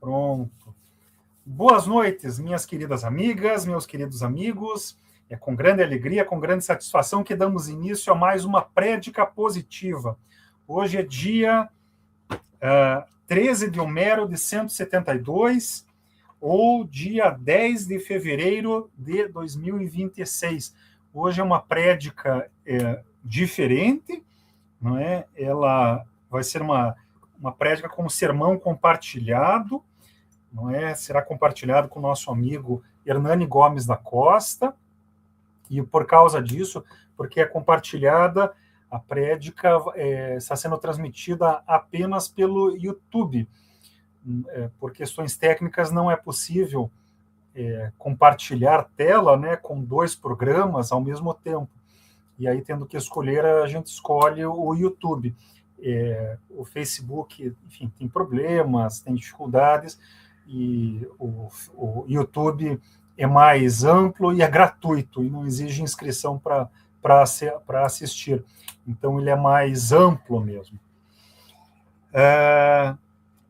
Pronto. Boas noites, minhas queridas amigas, meus queridos amigos. É com grande alegria, com grande satisfação que damos início a mais uma prédica positiva. Hoje é dia 13 de Homero de 172, ou dia 10 de fevereiro de 2026. Hoje é uma prédica diferente, não é? Ela vai ser uma prédica com um sermão compartilhado, não é? Será compartilhado com o nosso amigo Hernani Gomes da Costa, e por causa disso, porque é compartilhada, a prédica está sendo transmitida apenas pelo YouTube. Por questões técnicas não é possível compartilhar tela, né, com dois programas ao mesmo tempo. E aí, tendo que escolher, a gente escolhe o YouTube. O Facebook, enfim, tem problemas, tem dificuldades, e o YouTube é mais amplo e é gratuito, e não exige inscrição para assistir. Então, ele é mais amplo mesmo.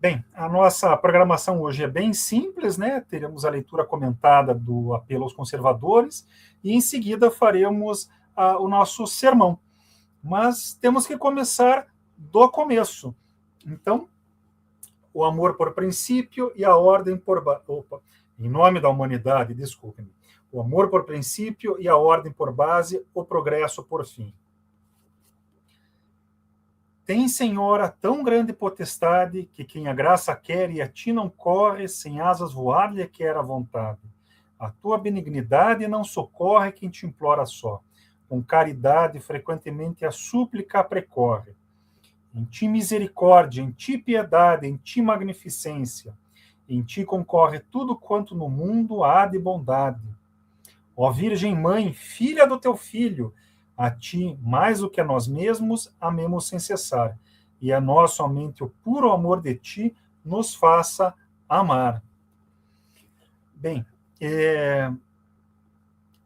Bem, a nossa programação hoje é bem simples, né? Teremos a leitura comentada do Apelo aos Conservadores, e em seguida faremos o nosso sermão. Mas temos que começar do começo. Então, o amor por princípio e a ordem por... em nome da humanidade, desculpe-me. O amor por princípio e a ordem por base, o progresso por fim. Tem, Senhora, tão grande potestade, que quem a graça quer e a ti não corre, sem asas voar lhe quer a vontade. A tua benignidade não socorre quem te implora só. Com caridade, frequentemente a súplica precorre. Em ti misericórdia, em ti piedade, em ti magnificência. Em ti concorre tudo quanto no mundo há de bondade. Ó Virgem Mãe, filha do teu Filho, a ti, mais do que a nós mesmos, amemos sem cessar. E a nós somente o puro amor de ti nos faça amar. Bem,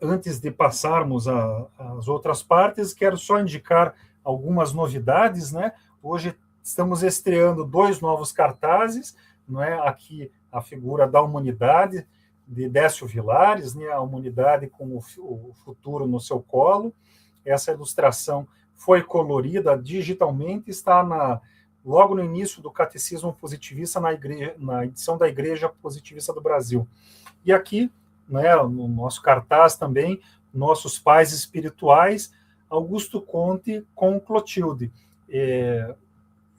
antes de passarmos às outras partes, quero só indicar algumas novidades, né? Hoje estamos estreando 2 novos cartazes, não é? Aqui a figura da humanidade, de Décio Vilares, né? A humanidade com o futuro no seu colo. Essa ilustração foi colorida digitalmente, está logo no início do Catecismo Positivista, na edição da Igreja Positivista do Brasil. E aqui, né, no nosso cartaz também, nossos pais espirituais, Augusto Conte com Clotilde.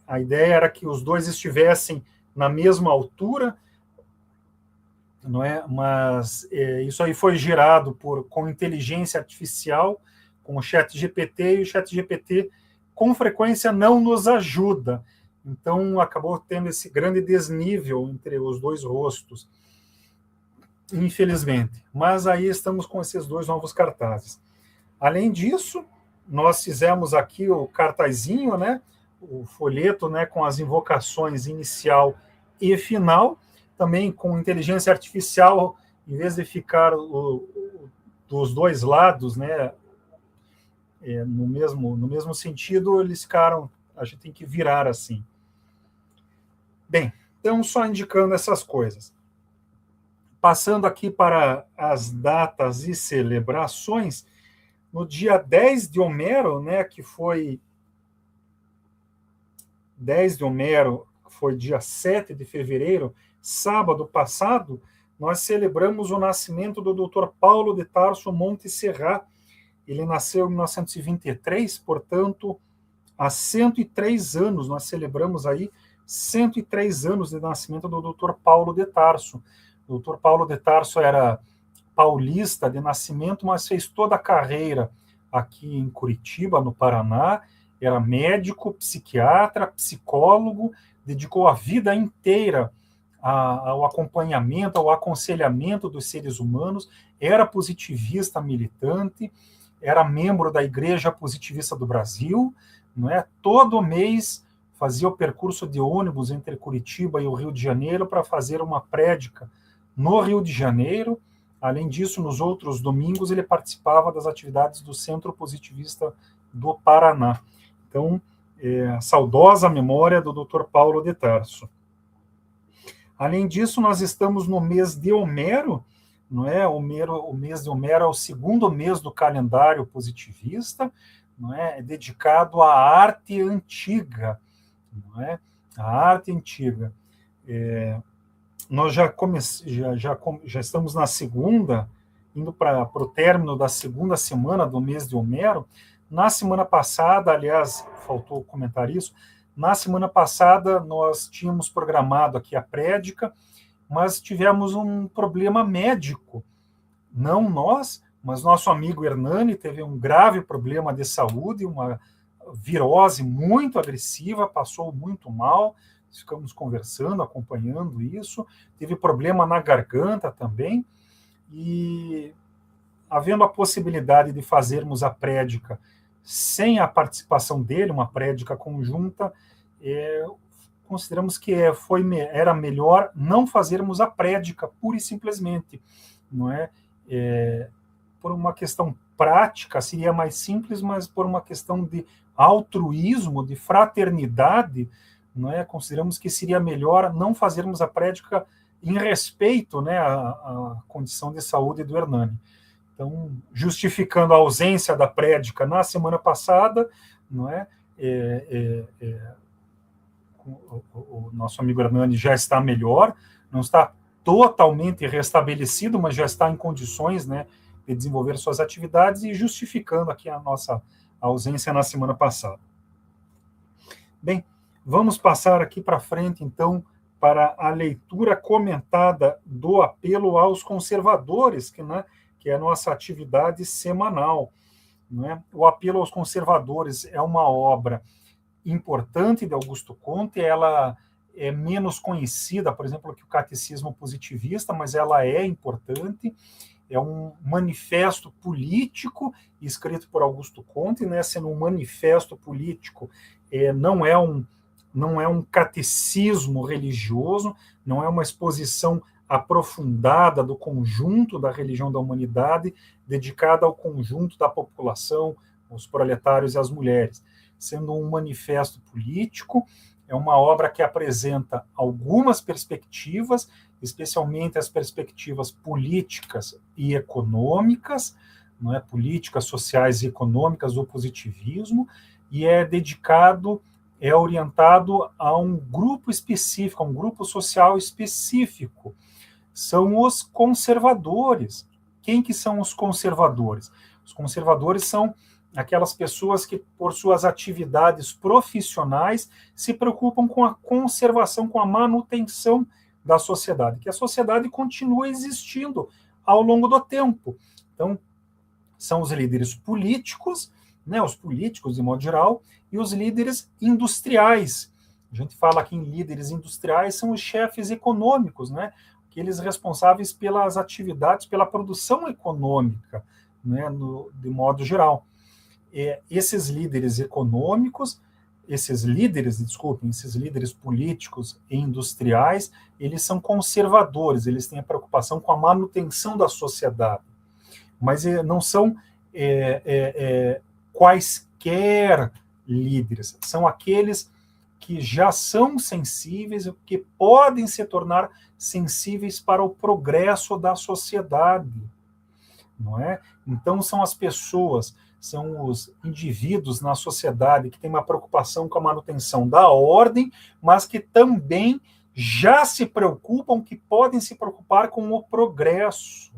A ideia era que os dois estivessem na mesma altura, não é? Mas isso aí foi gerado com inteligência artificial, com o ChatGPT, e o ChatGPT com frequência não nos ajuda. Então acabou tendo esse grande desnível entre os dois rostos, infelizmente. Mas aí estamos com esses 2 novos cartazes. Além disso, nós fizemos aqui o cartazinho, né, o folheto, né, com as invocações inicial e final, também com inteligência artificial, em vez de ficar dos dois lados, né, no mesmo sentido, eles ficaram, a gente tem que virar assim. Bem, então só indicando essas coisas. Passando aqui para as datas e celebrações, no dia 10 de Homero, né, que foi 10 de Homero, foi dia 7 de fevereiro, sábado passado, nós celebramos o nascimento do Dr. Paulo de Tarso Monte Serrat. Ele nasceu em 1923, portanto, há 103 anos, nós celebramos aí 103 anos de nascimento do Dr. Paulo de Tarso. O Dr. Paulo de Tarso era paulista de nascimento, mas fez toda a carreira aqui em Curitiba, no Paraná. Era médico, psiquiatra, psicólogo, dedicou a vida inteira ao acompanhamento, ao aconselhamento dos seres humanos, era positivista militante, era membro da Igreja Positivista do Brasil, não é? Todo mês fazia o percurso de ônibus entre Curitiba e o Rio de Janeiro para fazer uma prédica no Rio de Janeiro. Além disso, nos outros domingos, ele participava das atividades do Centro Positivista do Paraná. Então, a saudosa memória do Dr. Paulo de Tarso. Além disso, nós estamos no mês de Homero, não é? O mês de Homero é o segundo mês do calendário positivista, não é? É dedicado à arte antiga, não é? A arte antiga. Nós já estamos na segunda, indo para o término da segunda semana do mês de Homero. Na semana passada, aliás, faltou comentar isso, na semana passada nós tínhamos programado aqui a prédica, mas tivemos um problema médico. Não nós, mas nosso amigo Hernani teve um grave problema de saúde, uma virose muito agressiva, passou muito mal, ficamos conversando, acompanhando isso, teve problema na garganta também, e havendo a possibilidade de fazermos a prédica sem a participação dele, uma prédica conjunta, consideramos que era melhor não fazermos a prédica, pura e simplesmente, não é? Por uma questão prática, seria mais simples, mas por uma questão de altruísmo, de fraternidade, não é? Consideramos que seria melhor não fazermos a prédica em respeito, né, à condição de saúde do Hernani. Então, justificando a ausência da prédica na semana passada, não é? O nosso amigo Hernani já está melhor, não está totalmente restabelecido, mas já está em condições, né, de desenvolver suas atividades, e justificando aqui a nossa ausência na semana passada. Bem, vamos passar aqui para frente, então, para a leitura comentada do apelo aos conservadores, que é a nossa atividade semanal. Né? O apelo aos conservadores é uma obra importante de Augusto Comte, ela é menos conhecida, por exemplo, que o Catecismo Positivista, mas ela é importante, é um manifesto político escrito por Augusto Comte, né, sendo um manifesto político, não é um catecismo religioso, não é uma exposição aprofundada do conjunto da religião da humanidade, dedicada ao conjunto da população, os proletários e as mulheres. Sendo um manifesto político, é uma obra que apresenta algumas perspectivas, especialmente as perspectivas políticas e econômicas, não é? Políticas, sociais e econômicas do positivismo, e é orientado a um grupo específico, a um grupo social específico. São os conservadores. Quem que são os conservadores? Os conservadores são aquelas pessoas que, por suas atividades profissionais, se preocupam com a conservação, com a manutenção da sociedade, que a sociedade continua existindo ao longo do tempo. Então, são os líderes políticos, né, os políticos de modo geral, e os líderes industriais. A gente fala aqui em líderes industriais, são os chefes econômicos, né, aqueles responsáveis pelas atividades, pela produção econômica, né, de modo geral. Esses líderes econômicos, esses líderes políticos e industriais, eles são conservadores, eles têm a preocupação com a manutenção da sociedade, mas não são quaisquer líderes, são aqueles que já são sensíveis, que podem se tornar sensíveis para o progresso da sociedade, não é? Então são as pessoas, são os indivíduos na sociedade que têm uma preocupação com a manutenção da ordem, mas que também já se preocupam, que podem se preocupar com o progresso,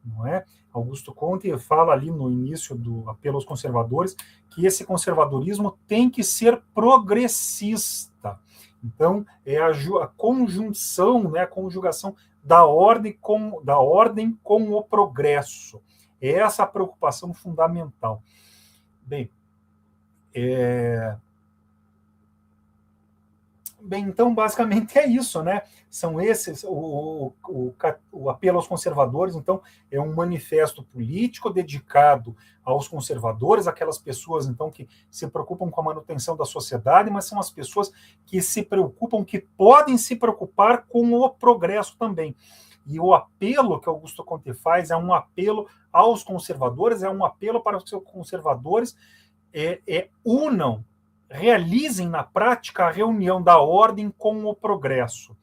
não é? Augusto Comte fala ali no início do apelo aos conservadores que esse conservadorismo tem que ser progressista. Então, é a conjunção, né, a conjugação da ordem com o progresso. É essa a preocupação fundamental. Bem, então, basicamente é isso, né? São esses, o apelo aos conservadores, então, é um manifesto político dedicado aos conservadores, aquelas pessoas, então, que se preocupam com a manutenção da sociedade, mas são as pessoas que se preocupam, que podem se preocupar com o progresso também. E o apelo que Augusto Comte faz é um apelo aos conservadores, é um apelo para que os conservadores realizem na prática a reunião da ordem com o progresso.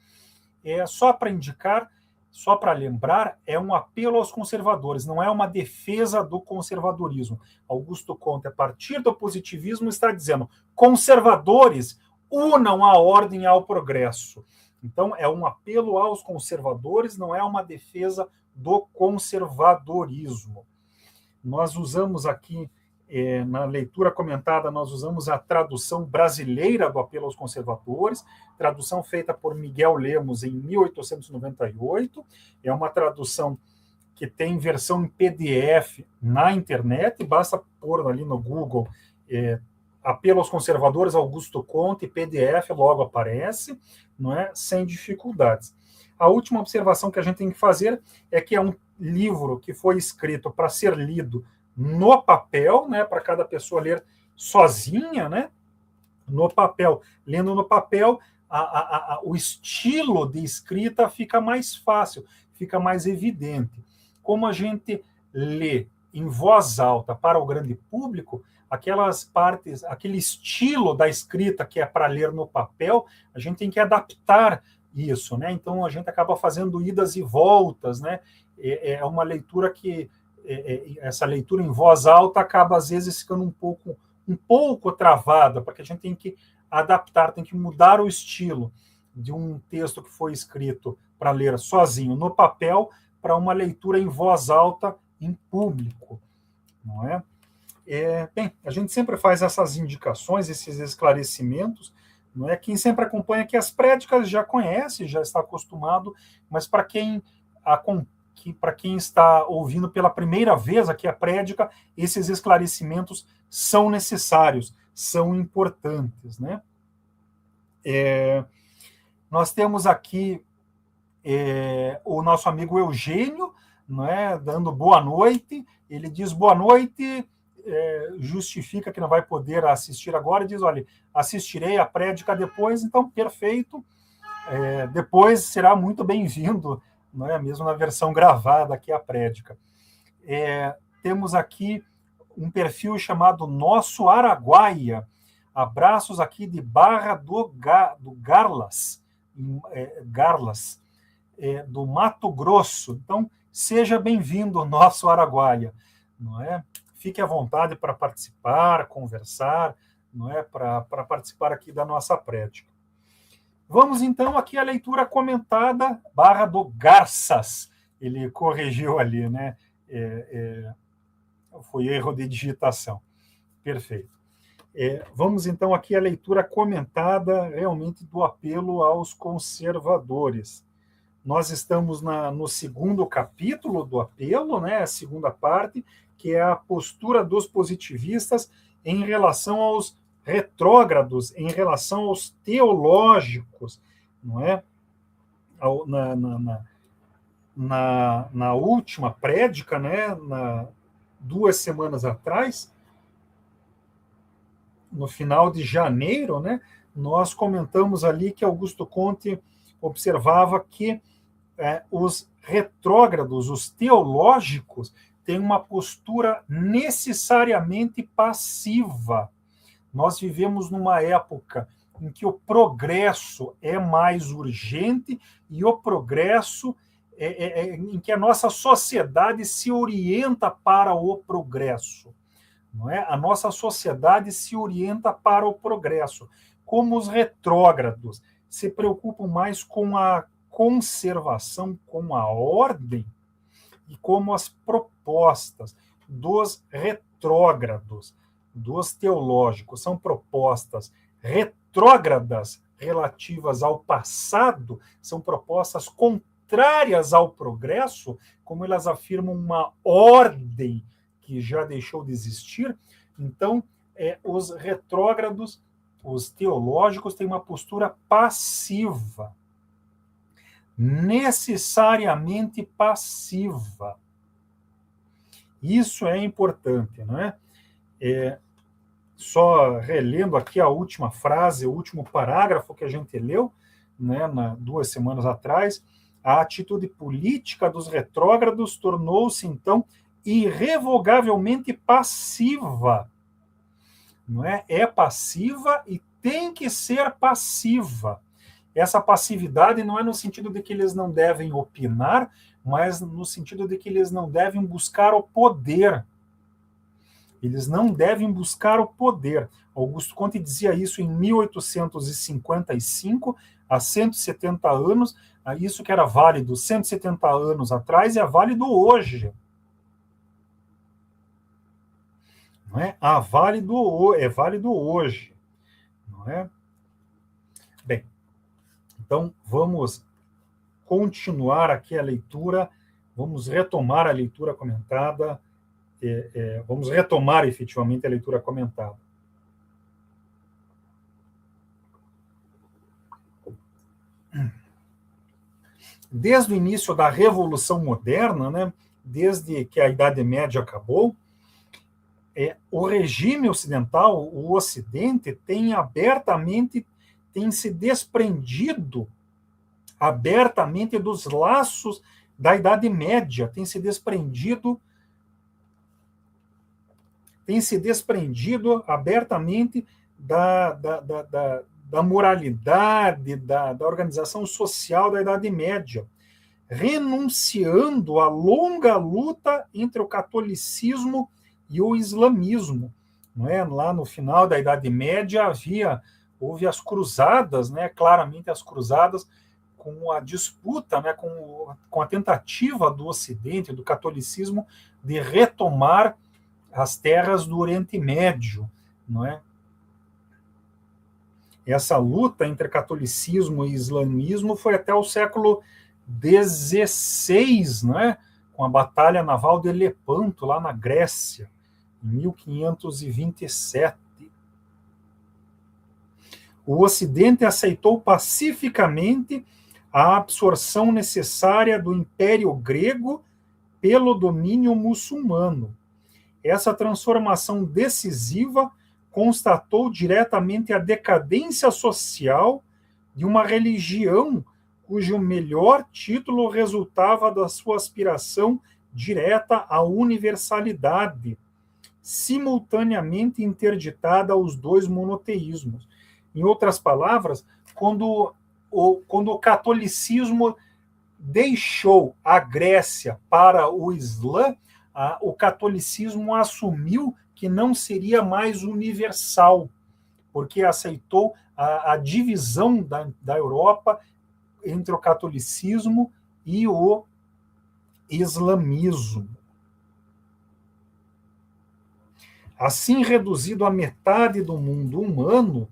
só para indicar, só para lembrar, é um apelo aos conservadores, não é uma defesa do conservadorismo. Augusto Comte, a partir do positivismo, está dizendo: conservadores, unam a ordem ao progresso. Então, é um apelo aos conservadores, não é uma defesa do conservadorismo. Nós usamos aqui, na leitura comentada, nós usamos a tradução brasileira do apelo aos conservadores, tradução feita por Miguel Lemos em 1898. É uma tradução que tem versão em PDF na internet, basta pôr ali no Google apelo aos conservadores, Augusto Comte, PDF, logo aparece, não é? Sem dificuldades. A última observação que a gente tem que fazer é que é um livro que foi escrito para ser lido no papel, né, para cada pessoa ler sozinha, né, no papel. Lendo no papel, o estilo de escrita fica mais fácil, fica mais evidente. Como a gente lê em voz alta para o grande público, aquelas partes, aquele estilo da escrita que é para ler no papel, a gente tem que adaptar isso, né? Então a gente acaba fazendo idas e voltas, né? É uma leitura que essa leitura em voz alta acaba às vezes ficando um pouco travada, porque a gente tem que adaptar, tem que mudar o estilo de um texto que foi escrito para ler sozinho no papel para uma leitura em voz alta em público, não é? Bem, a gente sempre faz essas indicações, esses esclarecimentos, não é? Quem sempre acompanha aqui as prédicas já conhece, já está acostumado, mas para quem está ouvindo pela primeira vez aqui a prédica, esses esclarecimentos são necessários, são importantes, né? Nós temos aqui o nosso amigo Eugênio, não é, dando boa noite. Ele diz boa noite, justifica que não vai poder assistir agora, diz, olha, assistirei a prédica depois, então perfeito, depois será muito bem-vindo, não é, mesmo na versão gravada aqui a prédica. Temos aqui um perfil chamado Nosso Araguaia, abraços aqui de Barra do Garlas, do Mato Grosso. Então, seja bem-vindo, Nosso Araguaia, não é? Fique à vontade para participar, conversar, não é? Para participar aqui da nossa prédica. Vamos, então, aqui à leitura comentada, Barra do Garças. Ele corrigiu ali, né? Foi erro de digitação. Perfeito. Vamos, então, aqui à leitura comentada, realmente, do apelo aos conservadores. Nós estamos no segundo capítulo do apelo, né? A segunda parte, que é a postura dos positivistas em relação aos retrógrados, em relação aos teológicos, não é? Na última prédica, né? 2 semanas atrás, no final de janeiro, né? Nós comentamos ali que Augusto Comte observava que os retrógrados, os teológicos, têm uma postura necessariamente passiva. Nós vivemos numa época em que o progresso é mais urgente e o progresso em que a nossa sociedade se orienta para o progresso. Não é? A nossa sociedade se orienta para o progresso. Como os retrógrados se preocupam mais com a conservação, com a ordem, e como as propostas dos retrógrados, dos teológicos, são propostas retrógradas relativas ao passado, são propostas contrárias ao progresso, como elas afirmam uma ordem que já deixou de existir. Então, os retrógrados, os teológicos, têm uma postura passiva, necessariamente passiva. Isso é importante, não é? Só relendo aqui a última frase, o último parágrafo que a gente leu, né, 2 semanas atrás, a atitude política dos retrógrados tornou-se, então, irrevogavelmente passiva. Não é? É passiva e tem que ser passiva. essa passividade não é no sentido de que eles não devem opinar, mas no sentido de que eles não devem buscar o poder. Eles não devem buscar o poder. Augusto Conte dizia isso em 1855, há 170 anos, isso que era válido 170 anos atrás é válido hoje. Não é? É válido hoje. Não é? Bem, então vamos continuar aqui a leitura, vamos retomar a leitura comentada, vamos retomar efetivamente a leitura comentada. Desde o início da Revolução Moderna, né, desde que a Idade Média acabou, o regime ocidental, o Ocidente, tem se desprendido abertamente dos laços da Idade Média, tem se desprendido abertamente da moralidade, da organização social da Idade Média, renunciando à longa luta entre o catolicismo e o islamismo. Não é? Lá no final da Idade Média houve as cruzadas, né? Claramente as cruzadas, com a disputa, né? com a tentativa do Ocidente, do catolicismo, de retomar as terras do Oriente Médio, não é? Essa luta entre catolicismo e islamismo foi até o século XVI, não é? Com a Batalha Naval de Lepanto, lá na Grécia, em 1527. O Ocidente aceitou pacificamente a absorção necessária do Império Grego pelo domínio muçulmano. Essa transformação decisiva constatou diretamente a decadência social de uma religião cujo melhor título resultava da sua aspiração direta à universalidade, simultaneamente interditada aos dois monoteísmos. Em outras palavras, quando o catolicismo deixou a Grécia para o Islã, o catolicismo assumiu que não seria mais universal, porque aceitou a divisão da Europa entre o catolicismo e o islamismo. Assim, reduzido à metade do mundo humano,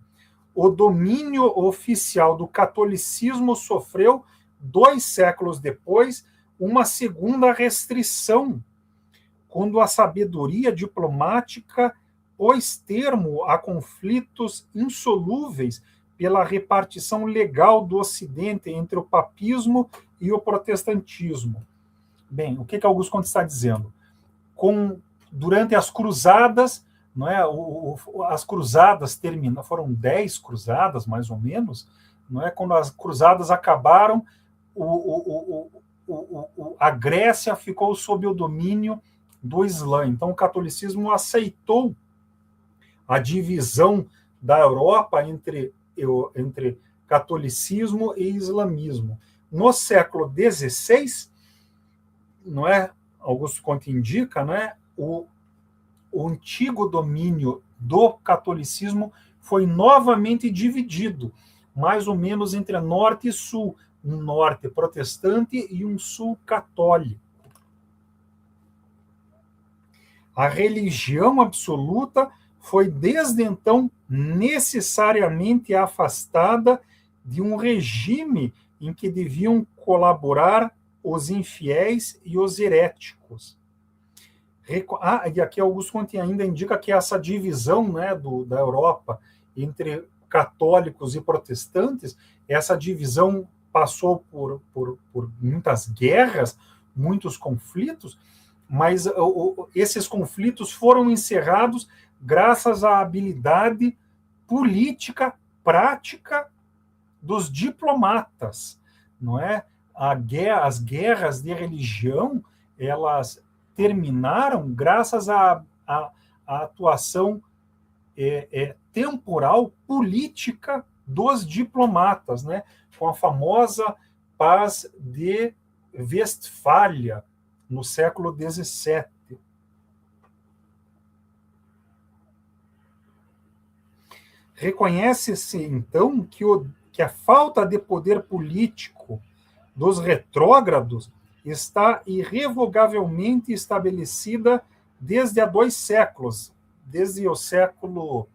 o domínio oficial do catolicismo sofreu, 2 séculos depois, uma segunda restrição, quando a sabedoria diplomática pôs termo a conflitos insolúveis pela repartição legal do Ocidente entre o papismo e o protestantismo. Bem, o que Augusto Conte está dizendo? Durante as cruzadas, não é? As cruzadas terminaram, foram 10 cruzadas, mais ou menos, não é? Quando as cruzadas acabaram, a Grécia ficou sob o domínio do Islã. Então, o catolicismo aceitou a divisão da Europa entre catolicismo e islamismo. No século XVI, não é? Augusto Conte indica, não é? O antigo domínio do catolicismo foi novamente dividido, mais ou menos entre norte e sul, um norte protestante e um sul católico. A religião absoluta foi desde então necessariamente afastada de um regime em que deviam colaborar os infiéis e os heréticos. E aqui Augusto Conte ainda indica que essa divisão, né, da Europa entre católicos e protestantes, essa divisão passou por muitas guerras, muitos conflitos, mas esses conflitos foram encerrados graças à habilidade política prática dos diplomatas, não é? As guerras de religião, elas terminaram graças à atuação temporal política dos diplomatas, né, com a famosa Paz de Westfália, no século XVII. Reconhece-se, então, que a falta de poder político dos retrógrados está irrevogavelmente estabelecida desde há 2 séculos, desde o século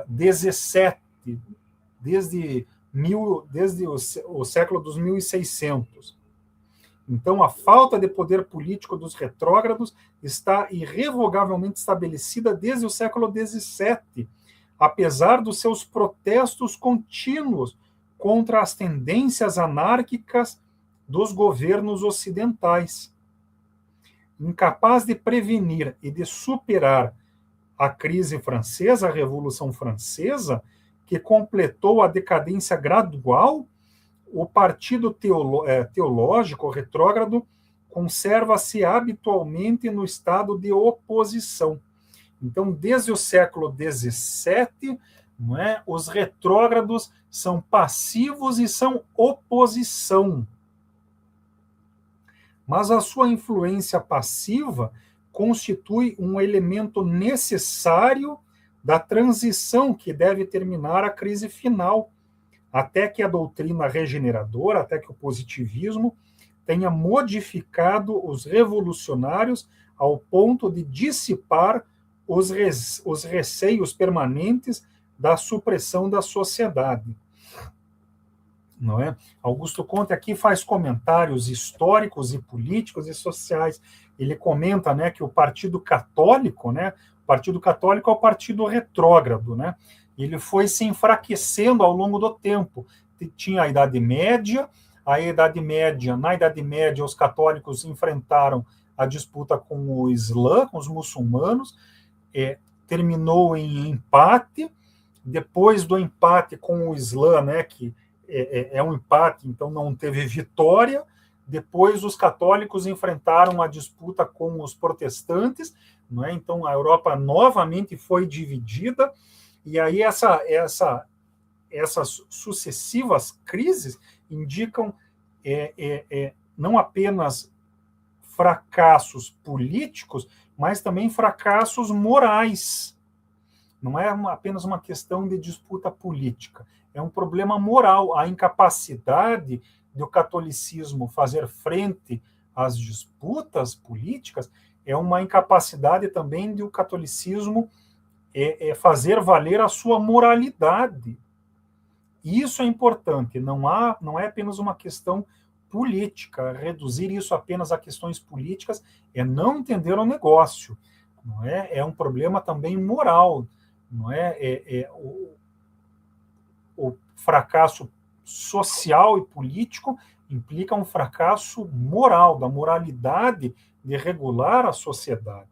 XVII, desde o século dos 1600. Então, a falta de poder político dos retrógrados está irrevogavelmente estabelecida desde o século XVII, apesar dos seus protestos contínuos contra as tendências anárquicas dos governos ocidentais. Incapaz de prevenir e de superar a crise francesa, a Revolução Francesa, que completou a decadência gradual, o partido teológico retrógrado conserva-se habitualmente no estado de oposição. Então, desde o século XVII, não é, os retrógrados são passivos e são oposição. Mas a sua influência passiva constitui um elemento necessário da transição que deve terminar a crise final, até que a doutrina regeneradora, até que o positivismo tenha modificado os revolucionários ao ponto de dissipar os receios permanentes da supressão da sociedade. Não é? Augusto Comte aqui faz comentários históricos e políticos e sociais. Ele comenta, né, que o Partido Católico, né, o Partido Católico é o partido retrógrado, né? Ele foi se enfraquecendo ao longo do tempo. Tinha a Idade Média, na Idade Média os católicos enfrentaram a disputa com o Islã, com os muçulmanos, terminou em empate. Depois do empate com o Islã, né, que é um empate, então não teve vitória. Depois os católicos enfrentaram a disputa com os protestantes, não é? Então a Europa novamente foi dividida, e aí essas sucessivas crises indicam não apenas fracassos políticos, mas também fracassos morais. Não é apenas uma questão de disputa política, é um problema moral, a incapacidade do catolicismo fazer frente às disputas políticas é uma incapacidade também do catolicismo fazer valer a sua moralidade. Isso é importante, não é apenas uma questão política. Reduzir isso apenas a questões políticas é não entender o negócio. Não é? É um problema também moral. Não é? O fracasso social e político implica um fracasso moral, da moralidade de regular a sociedade.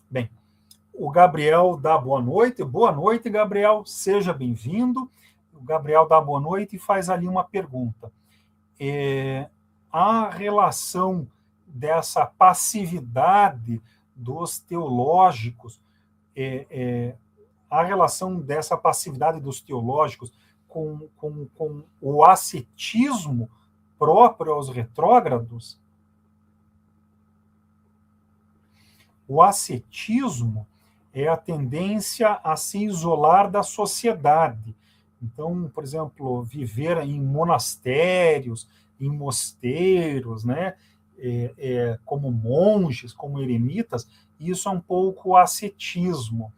Bem, o Gabriel dá boa noite. Boa noite, Gabriel. Seja bem-vindo. O Gabriel dá boa noite e faz ali uma pergunta. A relação dessa passividade dos teológicos, a relação dessa passividade dos teológicos com o ascetismo próprio aos retrógrados. O ascetismo é a tendência a se isolar da sociedade. Então, por exemplo, viver em monastérios, em mosteiros, né, como monges, como eremitas, isso é um pouco o ascetismo.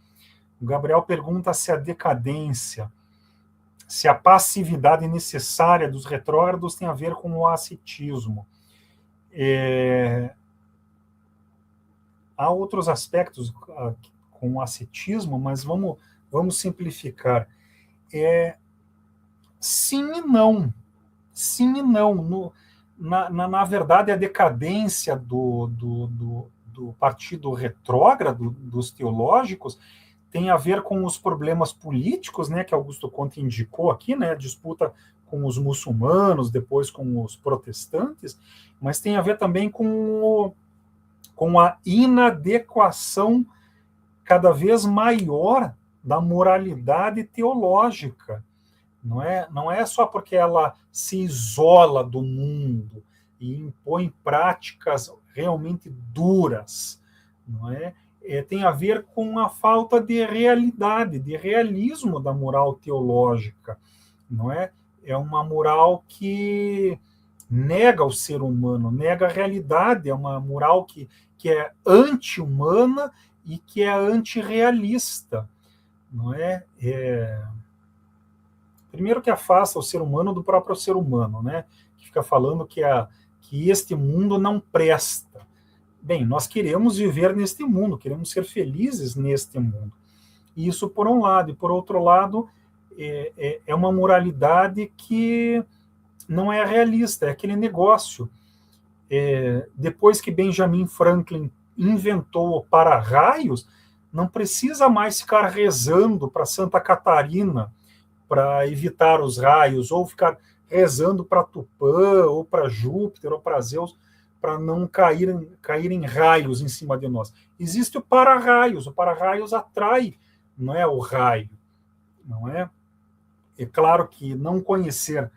O Gabriel pergunta se a decadência, se a passividade necessária dos retrógrados tem a ver com o ascetismo. Há outros aspectos com o ascetismo, mas vamos simplificar. Sim e não. Sim e não. Na verdade, a decadência do partido retrógrado, dos teológicos, tem a ver com os problemas políticos, né, que Augusto Comte indicou aqui, né, a disputa com os muçulmanos, depois com os protestantes, mas tem a ver também com a inadequação cada vez maior da moralidade teológica. Não é só porque ela se isola do mundo e impõe práticas realmente duras, não é? Tem a ver com a falta de realidade, de realismo da moral teológica, não é? É uma moral que nega o ser humano, nega a realidade, é uma moral que é anti-humana e que é antirrealista, não é? Primeiro que afasta o ser humano do próprio ser humano, né? Que fica falando que este mundo não presta. Bem, nós queremos viver neste mundo, queremos ser felizes neste mundo. Isso por um lado. E por outro lado, é uma moralidade que não é realista, é aquele negócio. Depois que Benjamin Franklin inventou o para-raios, não precisa mais ficar rezando para Santa Catarina para evitar os raios, ou ficar rezando para Tupã, ou para Júpiter, ou para Zeus, para não caírem raios em cima de nós. Existe o para-raios atrai, não é o raio, não é? É claro que não conhecer,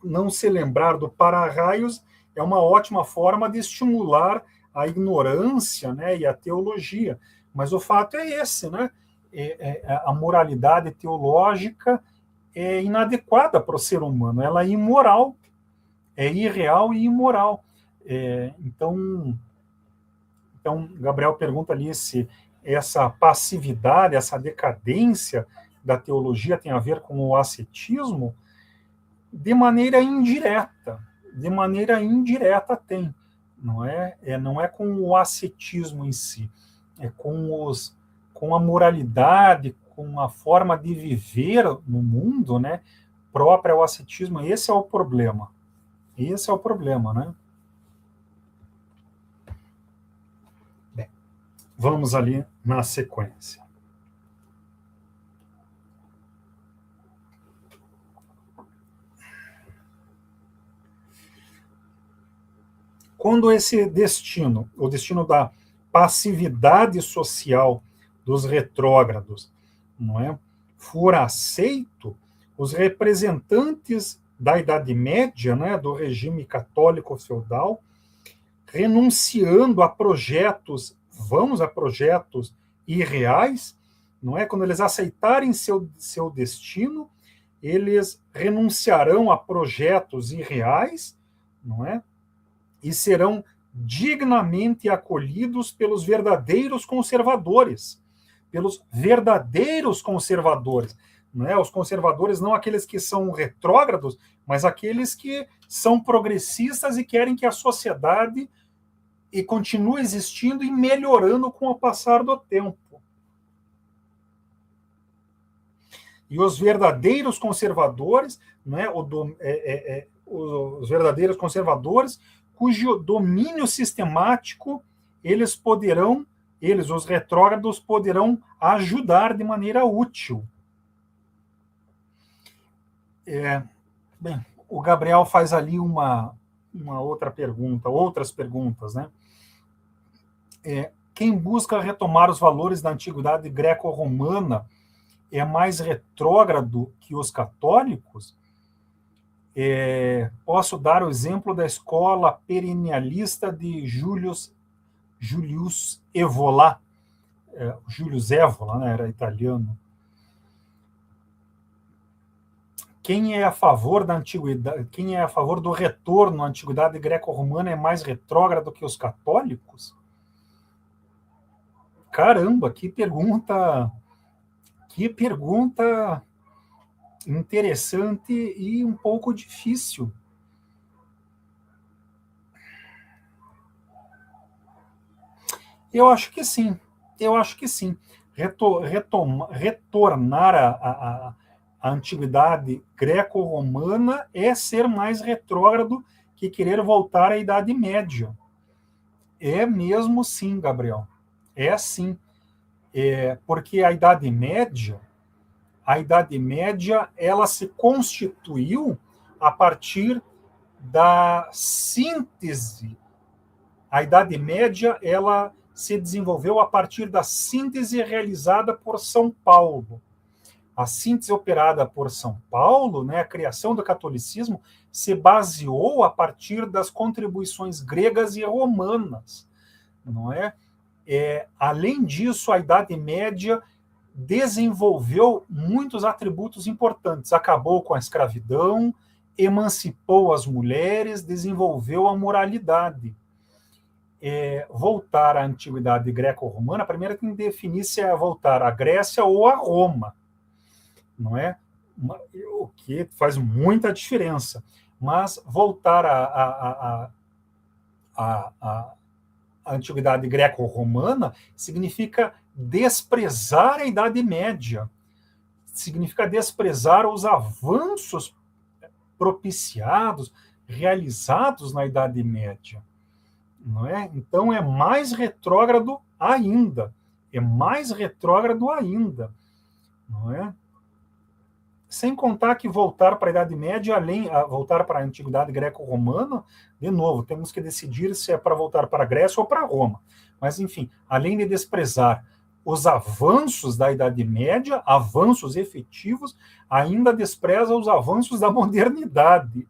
não se lembrar do para-raios é uma ótima forma de estimular a ignorância, né, e a teologia. Mas o fato é esse, né? A moralidade teológica é inadequada para o ser humano, ela é imoral, é irreal e imoral. Então, Gabriel pergunta ali se essa passividade, essa decadência da teologia tem a ver com o ascetismo. De maneira indireta tem, não é? Não é com o ascetismo em si, é com a moralidade, com a forma de viver no mundo, né, própria ao ascetismo. Esse é o problema, né? Bem, vamos ali na sequência. Quando esse destino, o destino da passividade social dos retrógrados, não é, for aceito, os representantes da Idade Média, né, do regime católico feudal, renunciando a projetos irreais, não é? Quando eles aceitarem seu destino, eles renunciarão a projetos irreais, não é? E serão dignamente acolhidos pelos verdadeiros conservadores, não é? Os conservadores não aqueles que são retrógrados, mas aqueles que são progressistas e querem que a sociedade continue existindo e melhorando com o passar do tempo. E os verdadeiros conservadores, não é? Os verdadeiros conservadores, cujo domínio sistemático os retrógrados, poderão ajudar de maneira útil. Bem, o Gabriel faz ali outras perguntas, né? Quem busca retomar os valores da antiguidade greco-romana é mais retrógrado que os católicos? Posso dar o exemplo da escola perennialista de Julius Evola. Julius Evola, né, era italiano. Quem é a favor da antiguidade, quem é a favor do retorno à antiguidade greco-romana é mais retrógrado que os católicos? Caramba, que pergunta interessante e um pouco difícil. Eu acho que sim. Retornar à antiguidade greco-romana é ser mais retrógrado que querer voltar à Idade Média. É mesmo sim, Gabriel. É sim. Porque a Idade Média, ela se constituiu a partir da síntese. A Idade Média, ela se desenvolveu a partir da síntese realizada por São Paulo. A síntese operada por São Paulo, né, a criação do catolicismo, se baseou a partir das contribuições gregas e romanas, não é? Além disso, a Idade Média desenvolveu muitos atributos importantes. Acabou com a escravidão, emancipou as mulheres, desenvolveu a moralidade. Voltar à antiguidade greco-romana, primeiro tem que definir se é voltar à Grécia ou a Roma, não é? O que faz muita diferença. Mas voltar à antiguidade greco-romana significa desprezar a Idade Média, significa desprezar os avanços propiciados, realizados na Idade Média, não é? Então é mais retrógrado ainda, não é? Sem contar que voltar para a Idade Média, voltar para a antiguidade greco-romana, de novo, temos que decidir se é para voltar para a Grécia ou para Roma. Mas, enfim, além de desprezar os avanços da Idade Média, avanços efetivos, ainda despreza os avanços da modernidade,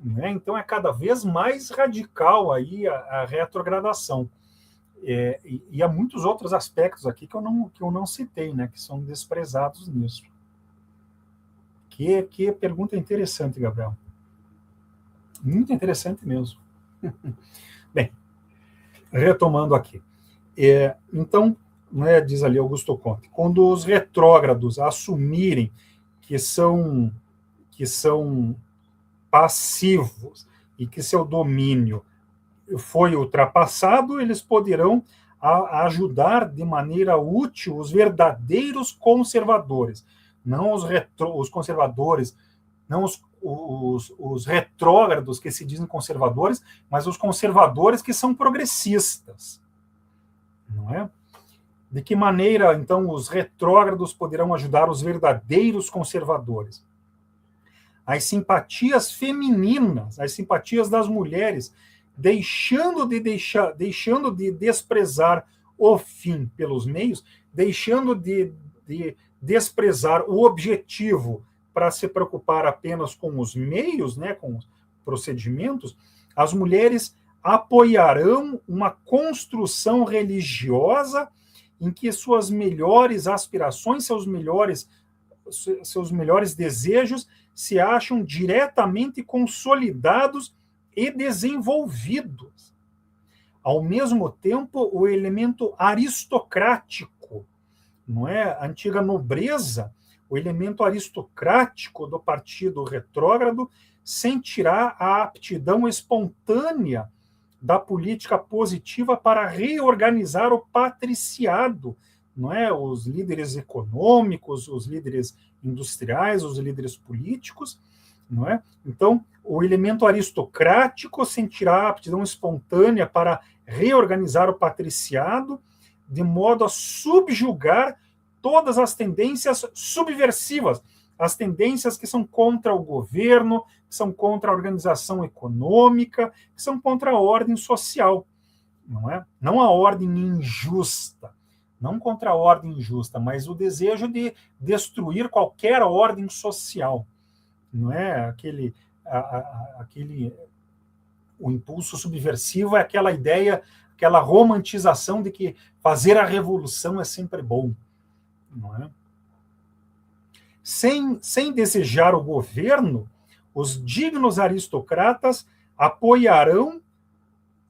né? Então é cada vez mais radical aí a retrogradação. E há muitos outros aspectos aqui que eu não citei, né, que são desprezados nisso. Que pergunta interessante, Gabriel. Muito interessante mesmo. Bem, retomando aqui. Então, né, diz ali Augusto Conte, quando os retrógrados assumirem que são passivos e que seu domínio foi ultrapassado, eles poderão ajudar de maneira útil os verdadeiros conservadores, não os conservadores, não os retrógrados que se dizem conservadores, mas os conservadores que são progressistas, não é? De que maneira, então, os retrógrados poderão ajudar os verdadeiros conservadores? As simpatias femininas, as simpatias das mulheres, deixando de desprezar o fim pelos meios, deixando de desprezar o objetivo para se preocupar apenas com os meios, né, com os procedimentos, as mulheres apoiarão uma construção religiosa em que suas melhores aspirações, seus melhores desejos se acham diretamente consolidados e desenvolvidos. Ao mesmo tempo, o elemento aristocrático, não é? A antiga nobreza, o elemento aristocrático do partido retrógrado sentirá a aptidão espontânea da política positiva para reorganizar o patriciado, não é? Os líderes econômicos, os líderes industriais, os líderes políticos, não é? Então, o elemento aristocrático sentirá a aptidão espontânea para reorganizar o patriciado, de modo a subjugar todas as tendências subversivas, as tendências que são contra o governo, que são contra a organização econômica, que são contra a ordem social, não é? Não a ordem injusta, não contra a ordem injusta, mas o desejo de destruir qualquer ordem social, não é? O impulso subversivo é aquela ideia, aquela romantização de que fazer a revolução é sempre bom, não é? Sem desejar o governo, os dignos aristocratas apoiarão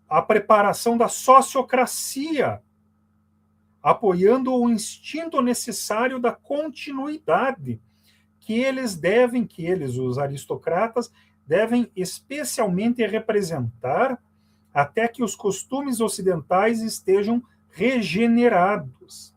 a preparação da sociocracia, apoiando o instinto necessário da continuidade, que eles, os aristocratas, devem especialmente representar até que os costumes ocidentais estejam regenerados.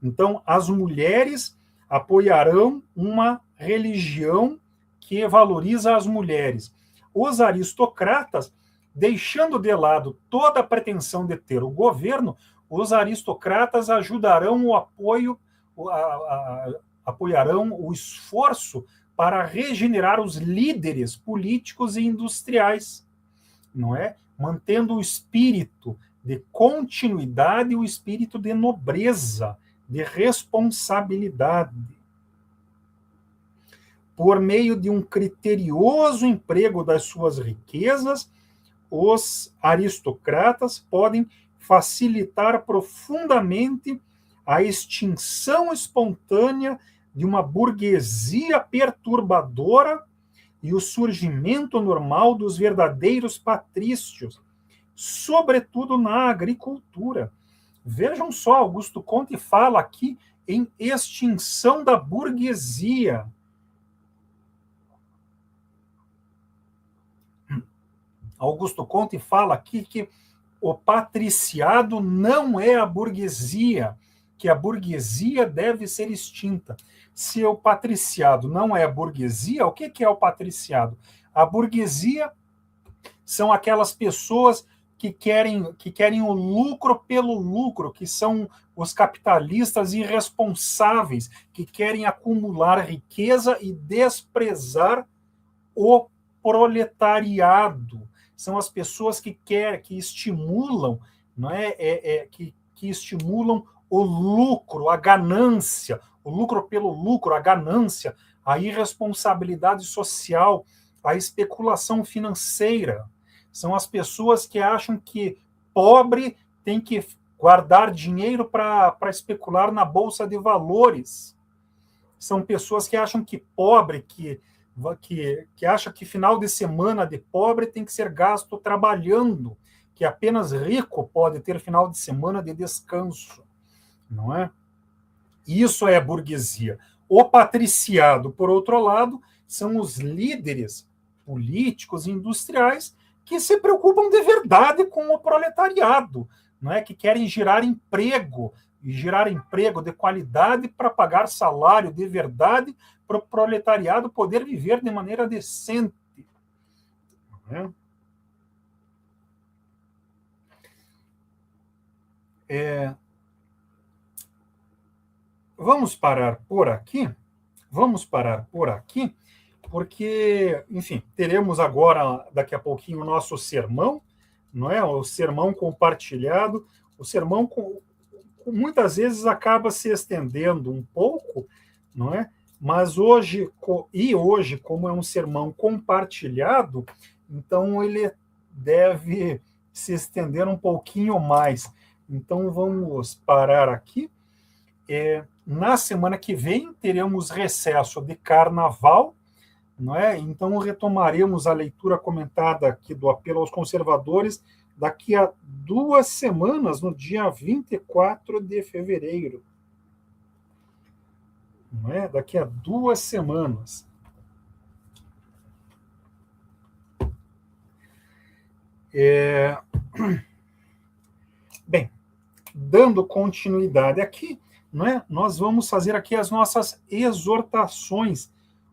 Então, as mulheres apoiarão uma religião que valoriza as mulheres. Os aristocratas, deixando de lado toda a pretensão de ter o governo, os aristocratas ajudarão o apoio, apoiarão o esforço para regenerar os líderes políticos e industriais, não é? Mantendo o espírito de continuidade e o espírito de nobreza, de responsabilidade. Por meio de um criterioso emprego das suas riquezas, os aristocratas podem facilitar profundamente a extinção espontânea de uma burguesia perturbadora e o surgimento normal dos verdadeiros patrícios, sobretudo na agricultura. Vejam só, Augusto Comte fala aqui em extinção da burguesia. Augusto Comte fala aqui que o patriciado não é a burguesia, que a burguesia deve ser extinta. Se o patriciado não é a burguesia, o que é o patriciado? A burguesia são aquelas pessoas que querem o lucro pelo lucro, que são os capitalistas irresponsáveis, que querem acumular riqueza e desprezar o proletariado. São as pessoas que estimulam, não é? Que estimulam o lucro, a ganância, o lucro pelo lucro, a ganância, a irresponsabilidade social, a especulação financeira. São as pessoas que acham que pobre tem que guardar dinheiro para especular na bolsa de valores. São pessoas que acham que pobre, que acha que final de semana de pobre tem que ser gasto trabalhando, que apenas rico pode ter final de semana de descanso, não é? Isso é a burguesia. O patriciado, por outro lado, são os líderes políticos e industriais que se preocupam de verdade com o proletariado, não é? Que querem gerar emprego, e gerar emprego de qualidade para pagar salário de verdade para o proletariado poder viver de maneira decente. Não é? Vamos parar por aqui? Vamos parar por aqui, porque, enfim, teremos agora, daqui a pouquinho, o nosso sermão, não é? O sermão compartilhado, o sermão muitas vezes acaba se estendendo um pouco, não é? Mas hoje, como é um sermão compartilhado, então ele deve se estender um pouquinho mais. Então vamos parar aqui. Na semana que vem teremos recesso de carnaval, não é? Então retomaremos a leitura comentada aqui do Apelo aos Conservadores daqui a 2 semanas, no dia 24 de fevereiro. Não é? Daqui a 2 semanas. Bem, dando continuidade aqui, não é? Nós vamos fazer aqui as nossas exortações.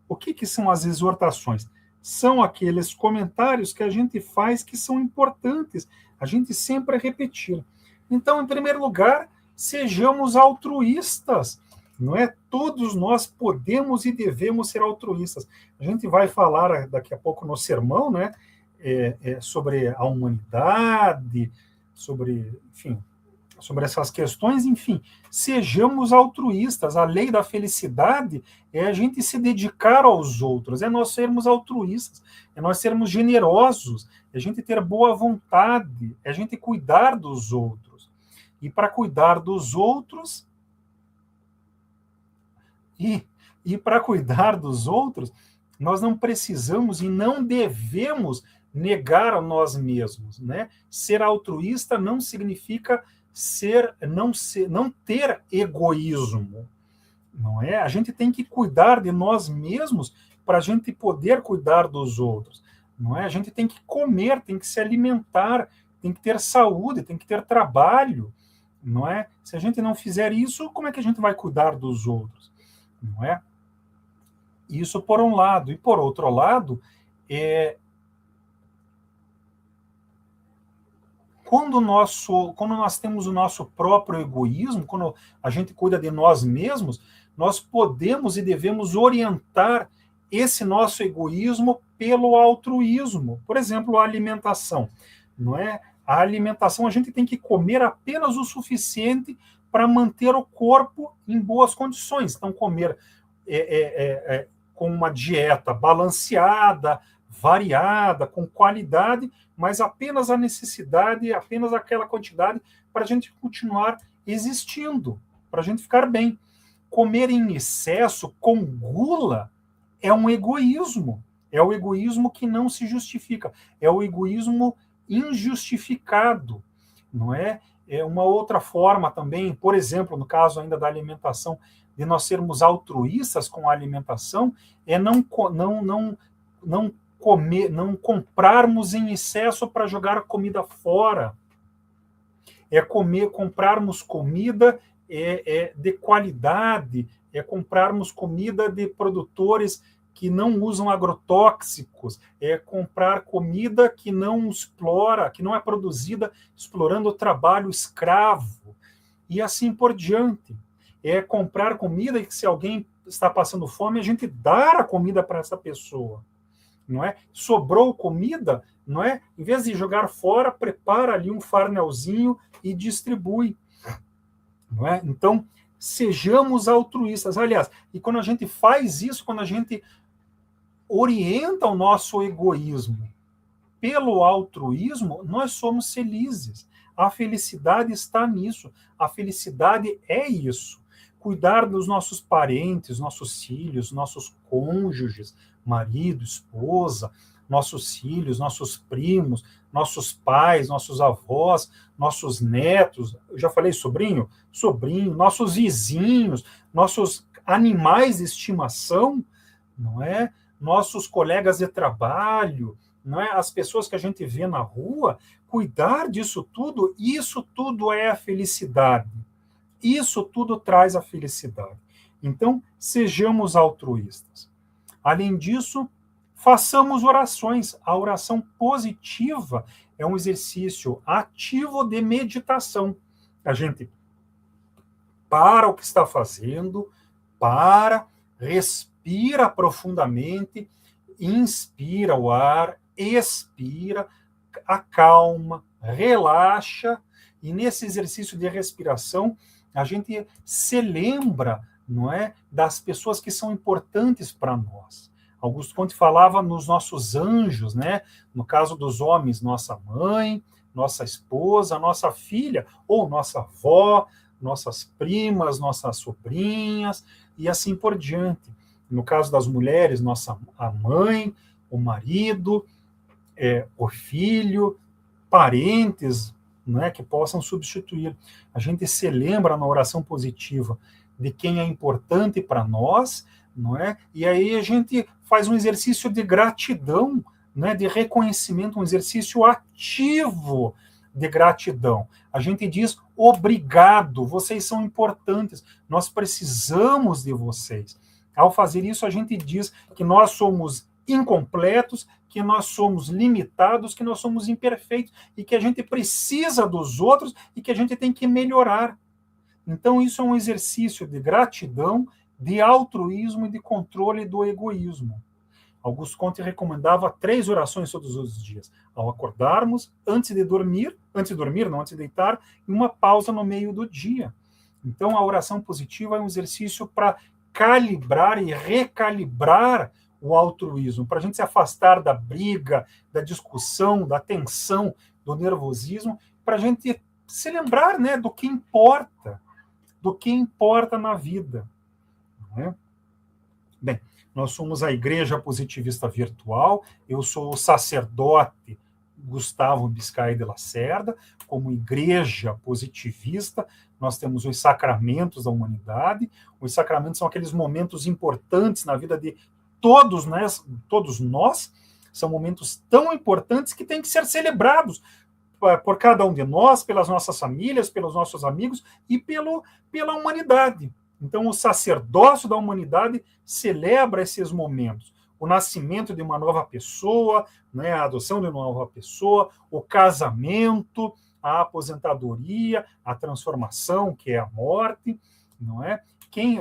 O que são as exortações? São aqueles comentários que a gente faz que são importantes, a gente sempre repetir. Então, em primeiro lugar, sejamos altruístas, não é? Todos nós podemos e devemos ser altruístas. A gente vai falar daqui a pouco no sermão, né? Sobre a humanidade, sobre essas questões, enfim, sejamos altruístas. A lei da felicidade é a gente se dedicar aos outros, é nós sermos altruístas, é nós sermos generosos, é a gente ter boa vontade, é a gente cuidar dos outros. E para cuidar dos outros, para cuidar dos outros, nós não precisamos e não devemos negar a nós mesmos, né? Ser altruísta não significa não ter egoísmo, não é? A gente tem que cuidar de nós mesmos para a gente poder cuidar dos outros, não é? A gente tem que comer, tem que se alimentar, tem que ter saúde, tem que ter trabalho, não é? Se a gente não fizer isso, como é que a gente vai cuidar dos outros, não é? Isso por um lado. E por outro lado, quando nós temos o nosso próprio egoísmo, quando a gente cuida de nós mesmos, nós podemos e devemos orientar esse nosso egoísmo pelo altruísmo. Por exemplo, a alimentação, não é? A alimentação, a gente tem que comer apenas o suficiente para manter o corpo em boas condições. Então, comer com uma dieta balanceada, variada, com qualidade, mas apenas a necessidade, apenas aquela quantidade para a gente continuar existindo, para a gente ficar bem. Comer em excesso, com gula, é um egoísmo. É o egoísmo que não se justifica. É o egoísmo injustificado, não é? É uma outra forma também, por exemplo, no caso ainda da alimentação, de nós sermos altruístas com a alimentação, é não comer, não comprarmos em excesso para jogar comida fora. É comprarmos comida de qualidade, é comprarmos comida de produtores que não usam agrotóxicos, é comprar comida que não explora, que não é produzida explorando o trabalho escravo, e assim por diante. É comprar comida que, se alguém está passando fome, a gente dar a comida para essa pessoa, não é? Sobrou comida, não é? Em vez de jogar fora, prepara ali um farnelzinho e distribui, não é? Então, sejamos altruístas. Aliás, e quando a gente faz isso, quando a gente orienta o nosso egoísmo pelo altruísmo, nós somos felizes. A felicidade está nisso. A felicidade é isso. Cuidar dos nossos parentes, nossos filhos, nossos cônjuges, marido, esposa, nossos filhos, nossos primos, nossos pais, nossos avós, nossos netos, eu já falei sobrinho, nossos vizinhos, nossos animais de estimação, não é? Nossos colegas de trabalho, não é? As pessoas que a gente vê na rua, cuidar disso tudo, isso tudo é a felicidade. Isso tudo traz a felicidade. Então, sejamos altruístas. Além disso, façamos orações. A oração positiva é um exercício ativo de meditação. A gente para o que está fazendo, respira profundamente, inspira o ar, expira, acalma, relaxa, e nesse exercício de respiração, a gente se lembra, não é, das pessoas que são importantes para nós. Augusto Conte falava nos nossos anjos, né? No caso dos homens, nossa mãe, nossa esposa, nossa filha, ou nossa avó, nossas primas, nossas sobrinhas, e assim por diante. No caso das mulheres, a mãe, o marido, o filho, parentes, né, que possam substituir. A gente se lembra na oração positiva de quem é importante para nós, não é? E aí a gente faz um exercício de gratidão, né, de reconhecimento, um exercício ativo de gratidão. A gente diz obrigado, vocês são importantes, nós precisamos de vocês. Ao fazer isso, a gente diz que nós somos incompletos, que nós somos limitados, que nós somos imperfeitos e que a gente precisa dos outros e que a gente tem que melhorar. Então, isso é um exercício de gratidão, de altruísmo e de controle do egoísmo. Augusto Conte recomendava 3 orações todos os dias. Ao acordarmos, antes de deitar, e uma pausa no meio do dia. Então, a oração positiva é um exercício para calibrar e recalibrar o altruísmo, para a gente se afastar da briga, da discussão, da tensão, do nervosismo, para a gente se lembrar, né, do que importa na vida. Não é? Bem, nós somos a Igreja Positivista Virtual, eu sou o sacerdote Gustavo Biscay de Lacerda. Como igreja positivista, nós temos os sacramentos da humanidade. Os sacramentos são aqueles momentos importantes na vida de todos nós, são momentos tão importantes que têm que ser celebrados por cada um de nós, pelas nossas famílias, pelos nossos amigos e pela humanidade. Então, o sacerdócio da humanidade celebra esses momentos. O nascimento de uma nova pessoa, né, a adoção de uma nova pessoa, o casamento, a aposentadoria, a transformação, que é a morte, não é?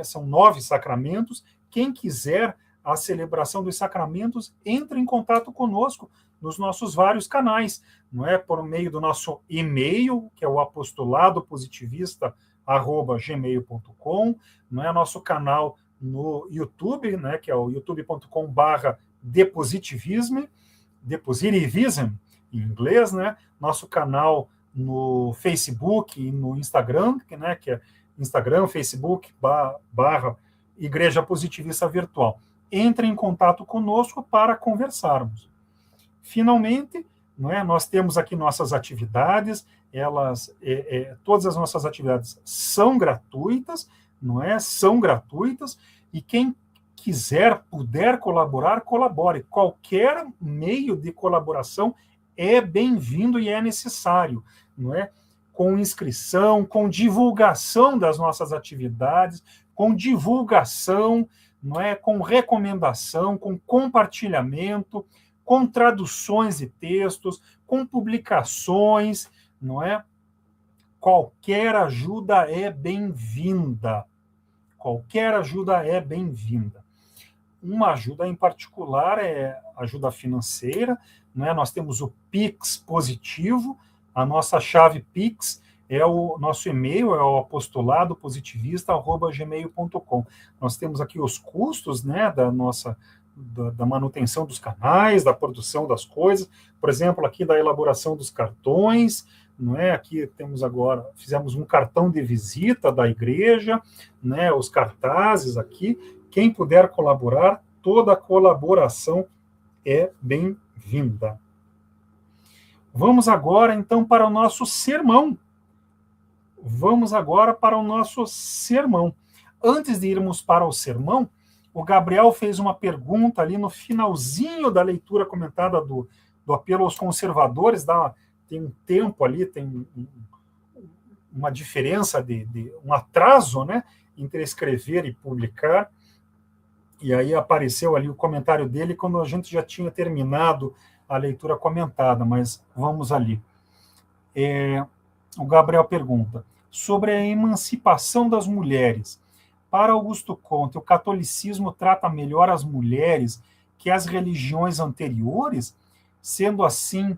São 9 sacramentos. Quem quiser a celebração dos sacramentos, entre em contato conosco. nos nossos vários canais, não é? Por meio do nosso e-mail, que é o apostoladopositivista@gmail.com, não é? Nosso canal no YouTube, né, que é o youtube.com/depositivism, depositivism em inglês, né? Nosso canal no Facebook e no Instagram, né, que é Instagram, Facebook, barra Igreja Positivista Virtual. Entre em contato conosco para conversarmos. Finalmente, não é, nós temos aqui nossas atividades, todas as nossas atividades são gratuitas, não é? São gratuitas, e quem quiser, puder colaborar, colabore. Qualquer meio de colaboração é bem-vindo e é necessário, não é? Com inscrição, com divulgação das nossas atividades, com divulgação, não é? Com recomendação, com compartilhamento, com traduções de textos, com publicações, não é? Qualquer ajuda é bem-vinda. Qualquer ajuda é bem-vinda. Uma ajuda em particular é ajuda financeira, né? Nós temos o Pix positivo, a nossa chave Pix é o nosso e-mail, é o apostoladopositivista@gmail.com. Nós temos aqui os custos, né, da manutenção dos canais, da produção das coisas, por exemplo, aqui da elaboração dos cartões, não é? Aqui temos agora, fizemos um cartão de visita da igreja, né? Os cartazes aqui. Quem puder colaborar, toda colaboração é bem-vinda. Vamos agora, então, para o nosso sermão. Vamos agora para o nosso sermão. Antes de irmos para o sermão, o Gabriel fez uma pergunta ali no finalzinho da leitura comentada do apelo aos conservadores, tem um tempo ali, tem uma diferença um atraso, né, entre escrever e publicar. E aí apareceu ali o comentário dele quando a gente já tinha terminado a leitura comentada, mas vamos ali. O Gabriel pergunta sobre a emancipação das mulheres. Para Augusto Comte, o catolicismo trata melhor as mulheres que as religiões anteriores? Sendo assim,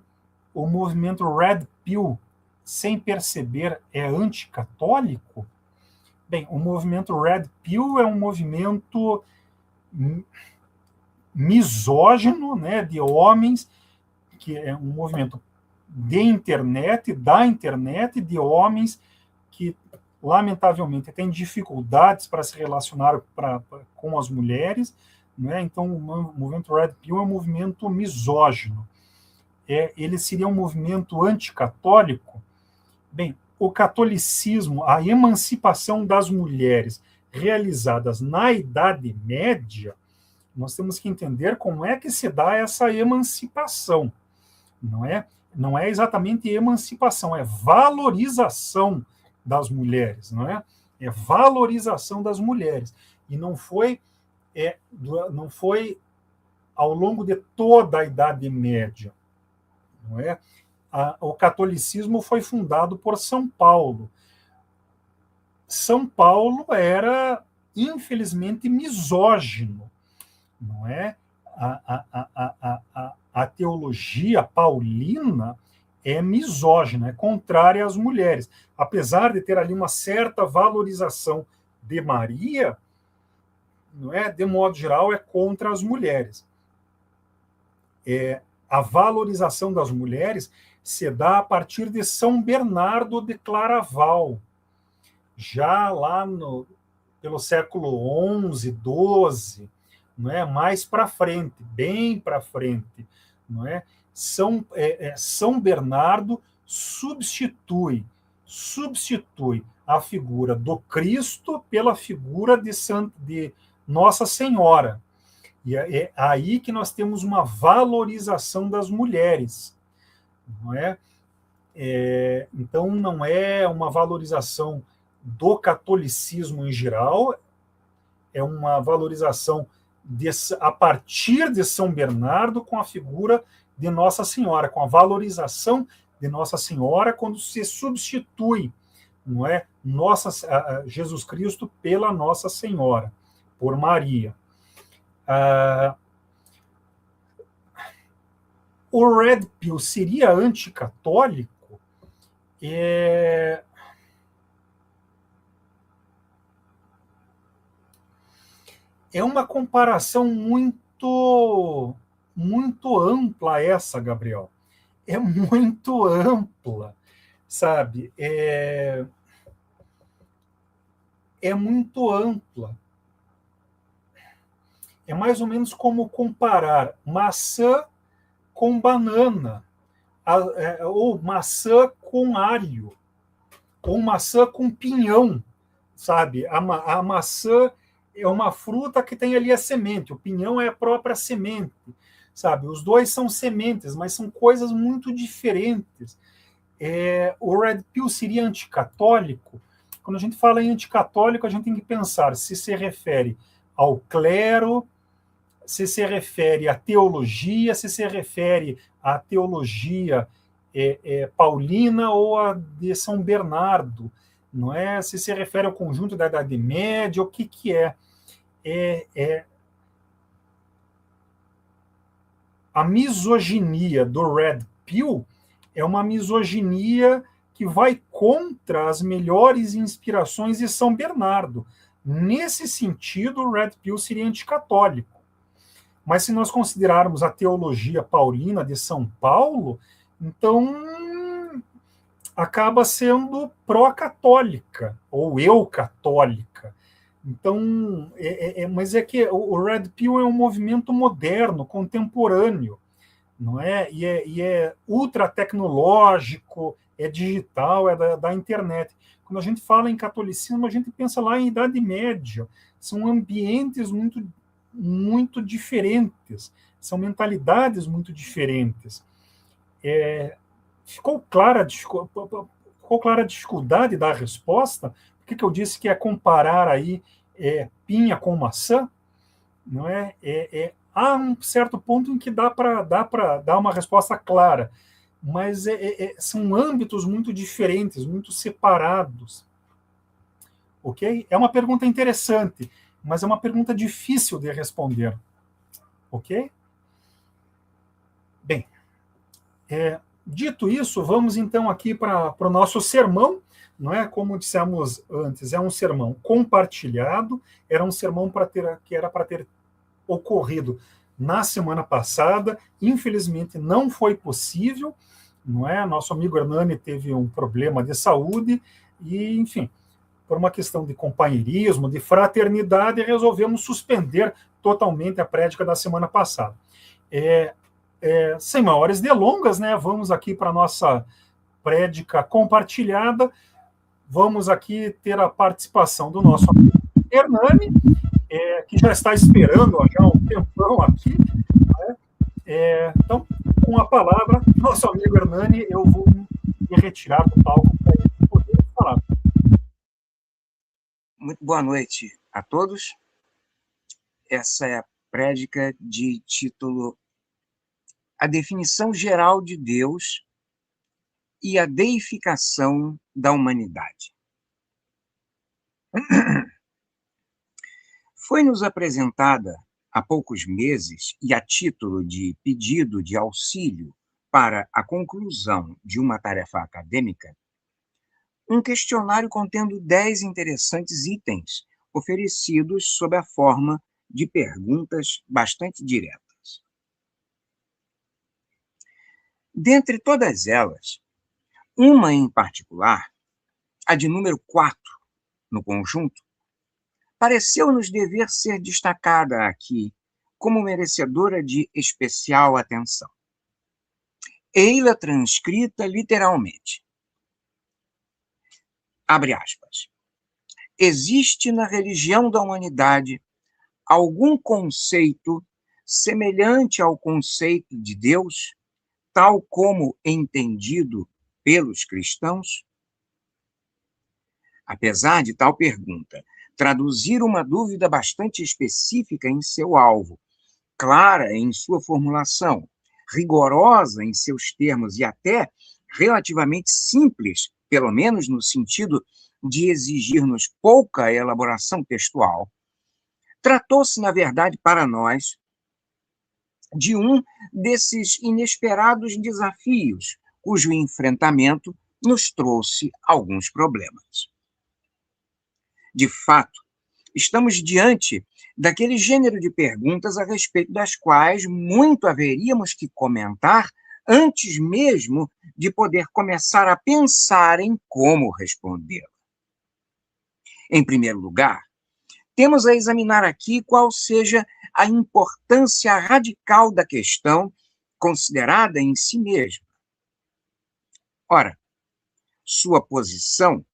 o movimento Red Pill, sem perceber, é anticatólico? Bem, o movimento Red Pill é um movimento misógino, né, de homens, que é um movimento da internet, de homens que, lamentavelmente, têm dificuldades para se relacionar com as mulheres, né? Então, o movimento Red Pill é um movimento misógino. Ele seria um movimento anticatólico? Bem, o catolicismo, a emancipação das mulheres realizadas na Idade Média, nós temos que entender como é que se dá essa emancipação. Não é exatamente emancipação, é valorização das mulheres, não é? É valorização das mulheres. E não foi ao longo de toda a Idade Média, não é? O catolicismo foi fundado por São Paulo. São Paulo era, infelizmente, misógino, não é? A teologia paulina é misógina, é contrária às mulheres. Apesar de ter ali uma certa valorização de Maria, não é? De modo geral, é contra as mulheres. A valorização das mulheres se dá a partir de São Bernardo de Claraval, já lá pelo século XI, XII, não é? Mais para frente, bem para frente, não é? São Bernardo substitui a figura do Cristo pela figura de Nossa Senhora. E é aí que nós temos uma valorização das mulheres, não é? Então, não é uma valorização do catolicismo em geral, é uma valorização a partir de São Bernardo com a figura de Nossa Senhora, com a valorização de Nossa Senhora quando se substitui, não é, Jesus Cristo pela Nossa Senhora, por Maria. o Red Pill seria anticatólico? É uma comparação muito ampla essa, Gabriel. É muito ampla, sabe? É muito ampla. É mais ou menos como comparar maçã com banana, ou maçã com alho, ou maçã com pinhão, sabe? A maçã é uma fruta que tem ali a semente, o pinhão é a própria semente, sabe? Os dois são sementes, mas são coisas muito diferentes. O Red Pill seria anticatólico? Quando a gente fala em anticatólico, a gente tem que pensar se refere ao clero, se refere à teologia, se refere à teologia paulina ou a de São Bernardo, não é? Se refere ao conjunto da Idade Média, o que é? A misoginia do Red Pill é uma misoginia que vai contra as melhores inspirações de São Bernardo. Nesse sentido, o Red Pill seria anticatólico. Mas se nós considerarmos a teologia paulina de São Paulo, então acaba sendo pró-católica, ou eu-católica. Então, mas é que o Red Pill é um movimento moderno, contemporâneo, não é? E é ultra tecnológico, é digital, é da internet. Quando a gente fala em catolicismo, a gente pensa lá em Idade Média. São ambientes muito diferentes, são mentalidades muito diferentes. Ficou clara a dificuldade da resposta? Por que eu disse que é comparar aí pinha com maçã? Não é? Há um certo ponto em que dá para dar uma resposta clara, mas são âmbitos muito diferentes, muito separados. Ok? É uma pergunta interessante, mas é uma pergunta difícil de responder. Ok? Bem, dito isso, vamos então aqui para o nosso sermão. Não é? Como dissemos antes, é um sermão compartilhado, era um sermão que era para ter ocorrido na semana passada, infelizmente não foi possível, não é? Nosso amigo Hernani teve um problema de saúde e, enfim, por uma questão de companheirismo, de fraternidade, resolvemos suspender totalmente a prédica da semana passada. Sem maiores delongas, né? Vamos aqui para a nossa prédica compartilhada. Vamos aqui ter a participação do nosso amigo Hernani, que já está esperando já há um tempão aqui. Né? Então, com a palavra, nosso amigo Hernani, eu vou me retirar do palco para ele poder falar. Muito boa noite a todos. Essa é a prédica de título A Definição Geral de Deus e a Deificação da Humanidade. Foi-nos apresentada há poucos meses, e a título de pedido de auxílio para a conclusão de uma tarefa acadêmica, um questionário contendo 10 interessantes itens, oferecidos sob a forma de perguntas bastante diretas. Dentre todas elas, uma em particular, a de número 4 no conjunto, pareceu-nos dever ser destacada aqui como merecedora de especial atenção. Ei-la transcrita literalmente. Abre aspas. Existe na religião da humanidade algum conceito semelhante ao conceito de Deus, tal como entendido pelos cristãos? Apesar de tal pergunta traduzir uma dúvida bastante específica em seu alvo, clara em sua formulação, rigorosa em seus termos e até relativamente simples, pelo menos no sentido de exigir-nos pouca elaboração textual, tratou-se, na verdade, para nós, de um desses inesperados desafios, cujo enfrentamento nos trouxe alguns problemas. De fato, estamos diante daquele gênero de perguntas a respeito das quais muito haveríamos que comentar antes mesmo de poder começar a pensar em como respondê-la. Em primeiro lugar, temos a examinar aqui qual seja a importância radical da questão considerada em si mesma. Ora, sua posição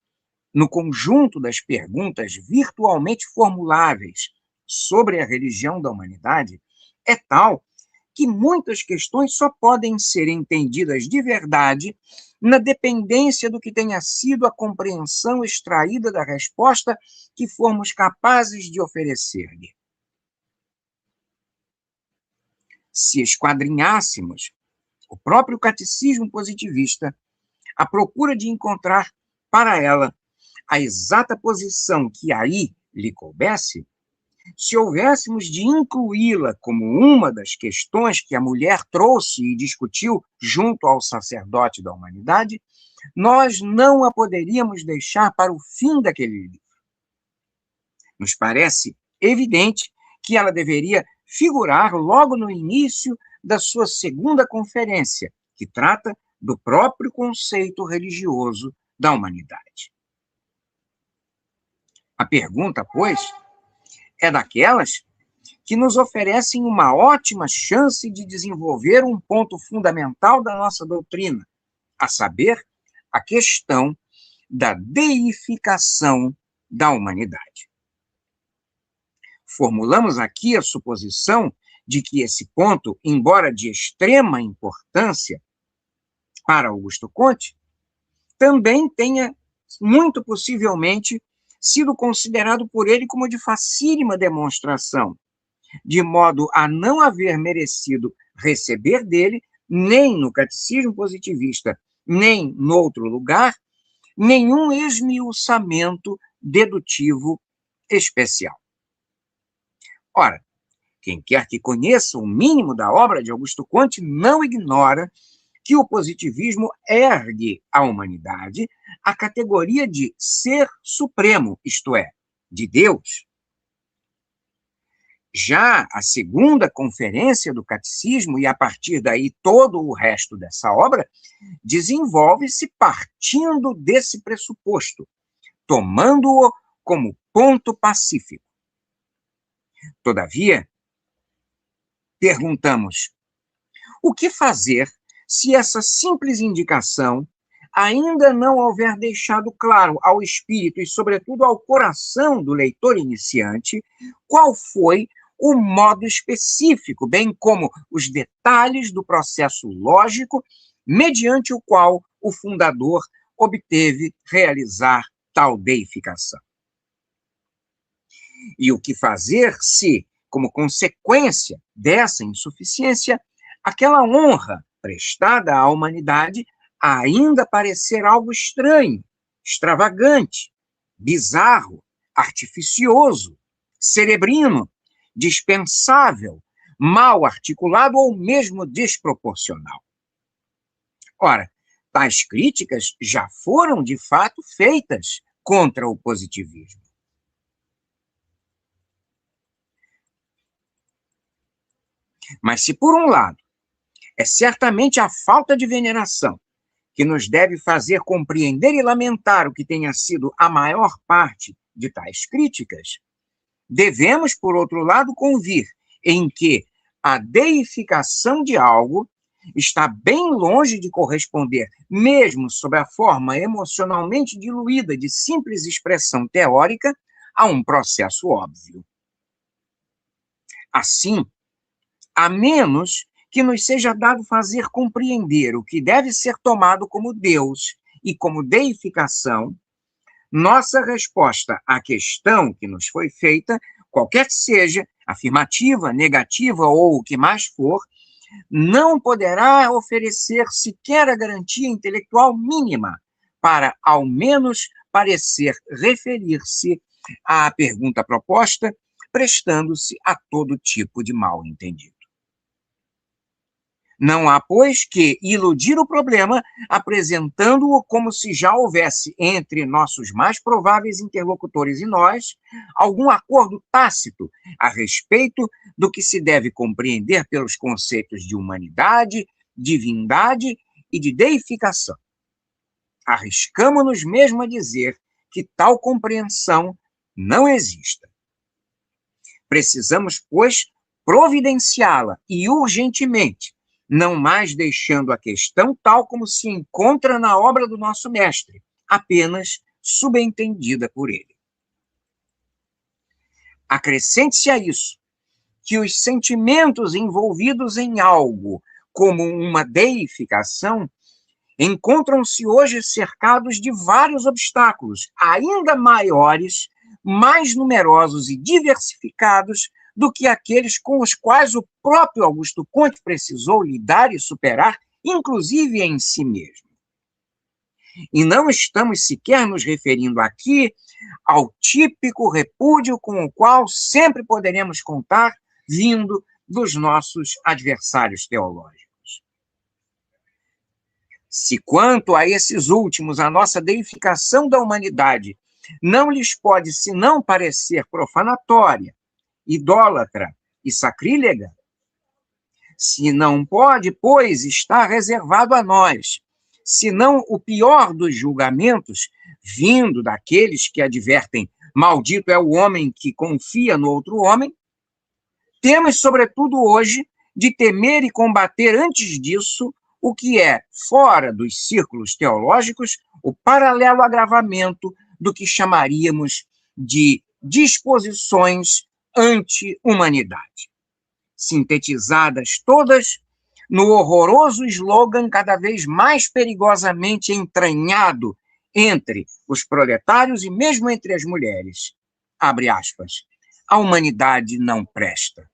no conjunto das perguntas virtualmente formuláveis sobre a religião da humanidade é tal que muitas questões só podem ser entendidas de verdade na dependência do que tenha sido a compreensão extraída da resposta que formos capazes de oferecer-lhe. Se esquadrinhássemos o próprio catecismo positivista, à procura de encontrar para ela a exata posição que aí lhe coubesse, se houvéssemos de incluí-la como uma das questões que a mulher trouxe e discutiu junto ao sacerdote da humanidade, nós não a poderíamos deixar para o fim daquele livro. Nos parece evidente que ela deveria figurar logo no início da sua segunda conferência, que trata do próprio conceito religioso da humanidade. A pergunta, pois, é daquelas que nos oferecem uma ótima chance de desenvolver um ponto fundamental da nossa doutrina, a saber, a questão da deificação da humanidade. Formulamos aqui a suposição de que esse ponto, embora de extrema importância para Augusto Comte, também tenha, muito possivelmente, sido considerado por ele como de facílima demonstração, de modo a não haver merecido receber dele, nem no catecismo positivista, nem no outro lugar, nenhum esmiuçamento dedutivo especial. Ora, quem quer que conheça o mínimo da obra de Augusto Comte não ignora que o positivismo ergue à humanidade a categoria de ser supremo, isto é, de Deus. Já a segunda conferência do catecismo, e a partir daí todo o resto dessa obra, desenvolve-se partindo desse pressuposto, tomando-o como ponto pacífico. Todavia, perguntamos, o que fazer se essa simples indicação ainda não houver deixado claro ao espírito e, sobretudo, ao coração do leitor iniciante qual foi o modo específico, bem como os detalhes do processo lógico mediante o qual o fundador obteve realizar tal deificação? E o que fazer se, como consequência dessa insuficiência, aquela honra prestada à humanidade ainda parecer algo estranho, extravagante, bizarro, artificioso, cerebrino, dispensável, mal articulado ou mesmo desproporcional? Ora, tais críticas já foram de fato feitas contra o positivismo. Mas se, por um lado, é certamente a falta de veneração que nos deve fazer compreender e lamentar o que tenha sido a maior parte de tais críticas, devemos, por outro lado, convir em que a deificação de algo está bem longe de corresponder, mesmo sob a forma emocionalmente diluída de simples expressão teórica, a um processo óbvio. Assim, a menos que nos seja dado fazer compreender o que deve ser tomado como Deus e como deificação, nossa resposta à questão que nos foi feita, qualquer que seja, afirmativa, negativa ou o que mais for, não poderá oferecer sequer a garantia intelectual mínima para, ao menos, parecer referir-se à pergunta proposta, prestando-se a todo tipo de mal-entendido. Não há, pois, que iludir o problema, apresentando-o como se já houvesse entre nossos mais prováveis interlocutores e nós algum acordo tácito a respeito do que se deve compreender pelos conceitos de humanidade, divindade e de deificação. Arriscamo-nos mesmo a dizer que tal compreensão não exista. Precisamos, pois, providenciá-la e urgentemente, não mais deixando a questão tal como se encontra na obra do nosso mestre, apenas subentendida por ele. Acrescente-se a isso que os sentimentos envolvidos em algo, como uma deificação, encontram-se hoje cercados de vários obstáculos, ainda maiores, mais numerosos e diversificados do que aqueles com os quais o próprio Augusto Comte precisou lidar e superar, inclusive em si mesmo. E não estamos sequer nos referindo aqui ao típico repúdio com o qual sempre poderemos contar vindo dos nossos adversários teológicos. Se quanto a esses últimos a nossa deificação da humanidade não lhes pode senão parecer profanatória, idólatra e sacrílega, se não pode, pois, estar reservado a nós, senão o pior dos julgamentos, vindo daqueles que advertem, maldito é o homem que confia no outro homem, temos, sobretudo hoje, de temer e combater antes disso o que é, fora dos círculos teológicos, o paralelo agravamento do que chamaríamos de disposições anti-humanidade, sintetizadas todas no horroroso slogan cada vez mais perigosamente entranhado entre os proletários e mesmo entre as mulheres. Abre aspas. A humanidade não presta.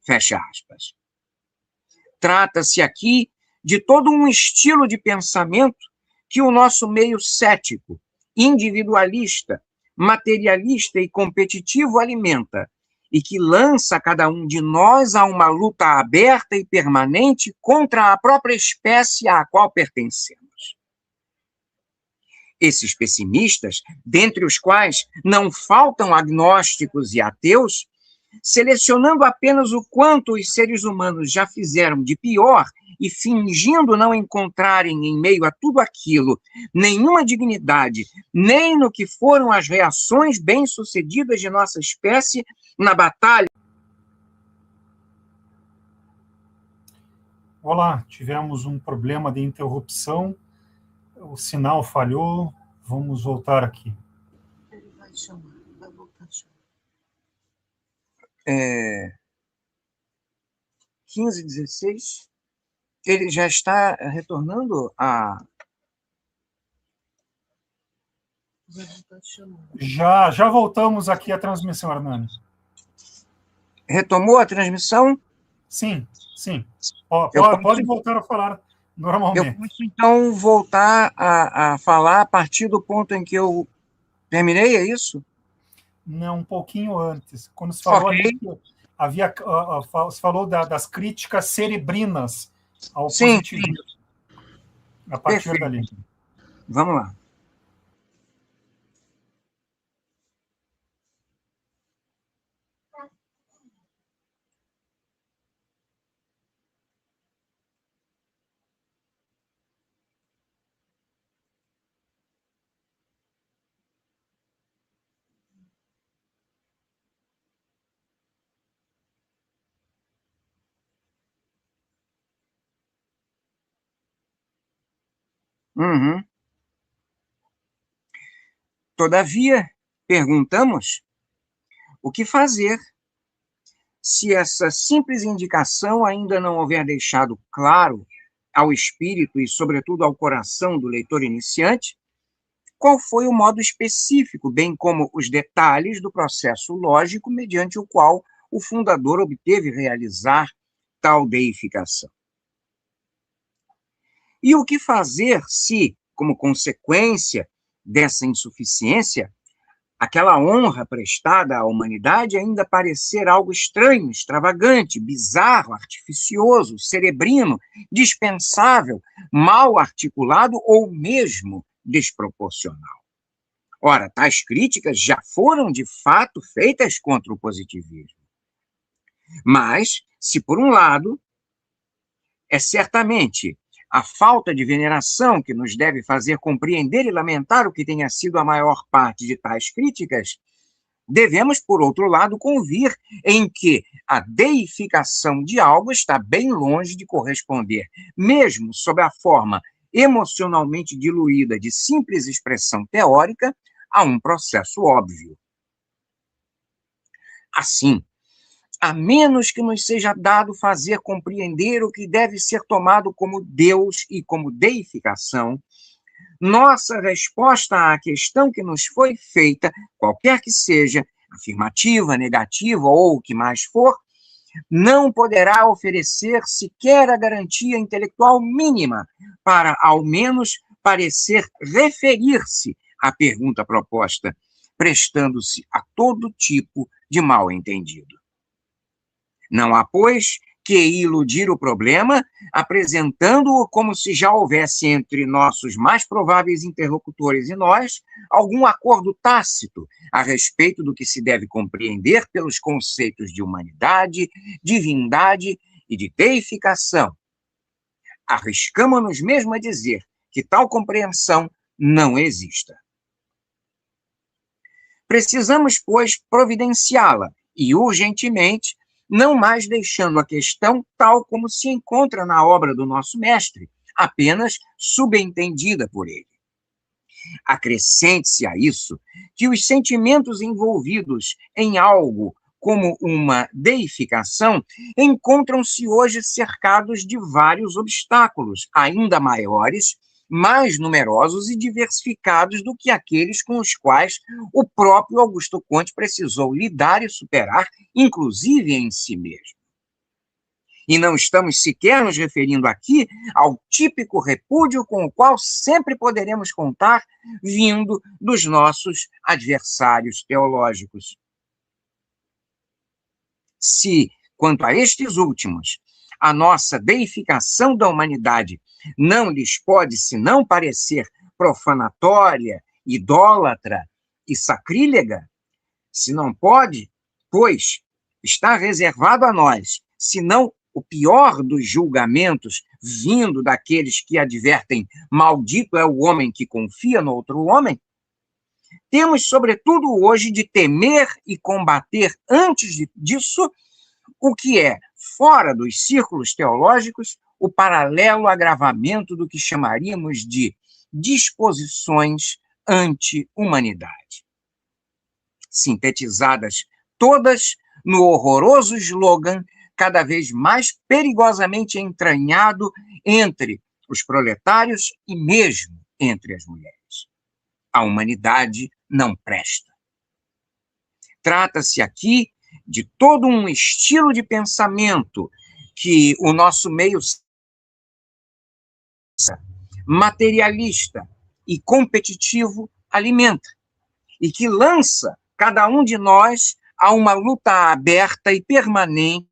Fecha aspas. Trata-se aqui de todo um estilo de pensamento que o nosso meio cético, individualista, materialista e competitivo alimenta, e que lança cada um de nós a uma luta aberta e permanente contra a própria espécie à qual pertencemos. Esses pessimistas, dentre os quais não faltam agnósticos e ateus, selecionando apenas o quanto os seres humanos já fizeram de pior e fingindo não encontrarem em meio a tudo aquilo nenhuma dignidade, nem no que foram as reações bem-sucedidas de nossa espécie na batalha. Olá, tivemos um problema de interrupção, o sinal falhou, vamos voltar aqui. Ele vai chamar, vai voltar a chamar. 15:16, ele já está retornando a... Já voltamos aqui à transmissão, Hernani. Retomou a transmissão? Sim. Pode voltar a falar normalmente. Eu posso, então, voltar a falar a partir do ponto em que eu terminei, é isso? Não, um pouquinho antes. Quando se falou ali que se falou das críticas cerebrinas ao positivismo. A partir Perfeito. dali. Vamos lá. Uhum. Todavia, perguntamos o que fazer se essa simples indicação ainda não houver deixado claro ao espírito e, sobretudo, ao coração do leitor iniciante qual foi o modo específico, bem como os detalhes do processo lógico mediante o qual o fundador obteve realizar tal deificação. E o que fazer se, como consequência dessa insuficiência, aquela honra prestada à humanidade ainda parecer algo estranho, extravagante, bizarro, artificioso, cerebrino, dispensável, mal articulado ou mesmo desproporcional. Ora, tais críticas já foram de fato feitas contra o positivismo. Mas, se por um lado, é certamente a falta de veneração que nos deve fazer compreender e lamentar o que tenha sido a maior parte de tais críticas, devemos, por outro lado, convir em que a deificação de algo está bem longe de corresponder, mesmo sob a forma emocionalmente diluída de simples expressão teórica, a um processo óbvio. Assim, a menos que nos seja dado fazer compreender o que deve ser tomado como Deus e como deificação, nossa resposta à questão que nos foi feita, qualquer que seja, afirmativa, negativa ou o que mais for, não poderá oferecer sequer a garantia intelectual mínima para, ao menos, parecer referir-se à pergunta proposta, prestando-se a todo tipo de mal-entendido. Não há, pois, que iludir o problema, apresentando-o como se já houvesse entre nossos mais prováveis interlocutores e nós algum acordo tácito a respeito do que se deve compreender pelos conceitos de humanidade, divindade e de deificação. Arriscamo-nos mesmo a dizer que tal compreensão não exista. Precisamos, pois, providenciá-la e, urgentemente, não mais deixando a questão tal como se encontra na obra do nosso mestre, apenas subentendida por ele. Acrescente-se a isso que os sentimentos envolvidos em algo como uma deificação encontram-se hoje cercados de vários obstáculos, ainda maiores, mais numerosos e diversificados do que aqueles com os quais o próprio Augusto Comte precisou lidar e superar, inclusive em si mesmo. E não estamos sequer nos referindo aqui ao típico repúdio com o qual sempre poderemos contar vindo dos nossos adversários teológicos. Se, quanto a estes últimos, a nossa deificação da humanidade não lhes pode senão parecer profanatória, idólatra e sacrílega, se não pode, pois está reservado a nós, senão o pior dos julgamentos vindo daqueles que advertem maldito é o homem que confia no outro homem, temos, sobretudo hoje, de temer e combater antes disso o que é, fora dos círculos teológicos, o paralelo agravamento do que chamaríamos de disposições anti-humanidade. Sintetizadas todas no horroroso slogan cada vez mais perigosamente entranhado entre os proletários e mesmo entre as mulheres. A humanidade não presta. Trata-se aqui de todo um estilo de pensamento que o nosso meio materialista e competitivo alimenta e que lança cada um de nós a uma luta aberta e permanente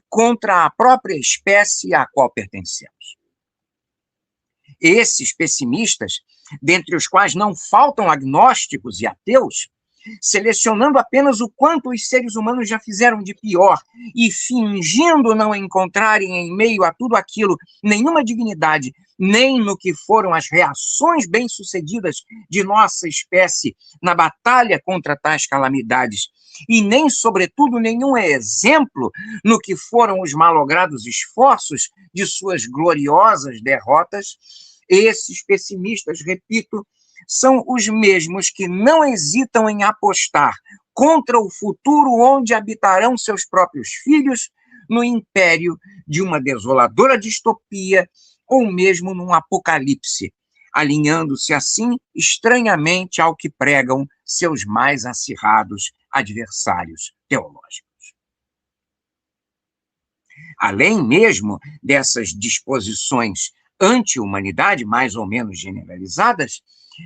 contra a própria espécie à qual pertencemos. Esses pessimistas, dentre os quais não faltam agnósticos e ateus, selecionando apenas o quanto os seres humanos já fizeram de pior e fingindo não encontrarem em meio a tudo aquilo nenhuma dignidade, nem no que foram as reações bem-sucedidas de nossa espécie na batalha contra tais calamidades, e nem, sobretudo, nenhum exemplo no que foram os malogrados esforços de suas gloriosas derrotas, esses pessimistas, repito, são os mesmos que não hesitam em apostar contra o futuro onde habitarão seus próprios filhos no império de uma desoladora distopia ou mesmo num apocalipse, alinhando-se assim estranhamente ao que pregam seus mais acirrados adversários teológicos. Além mesmo dessas disposições anti-humanidade mais ou menos generalizadas,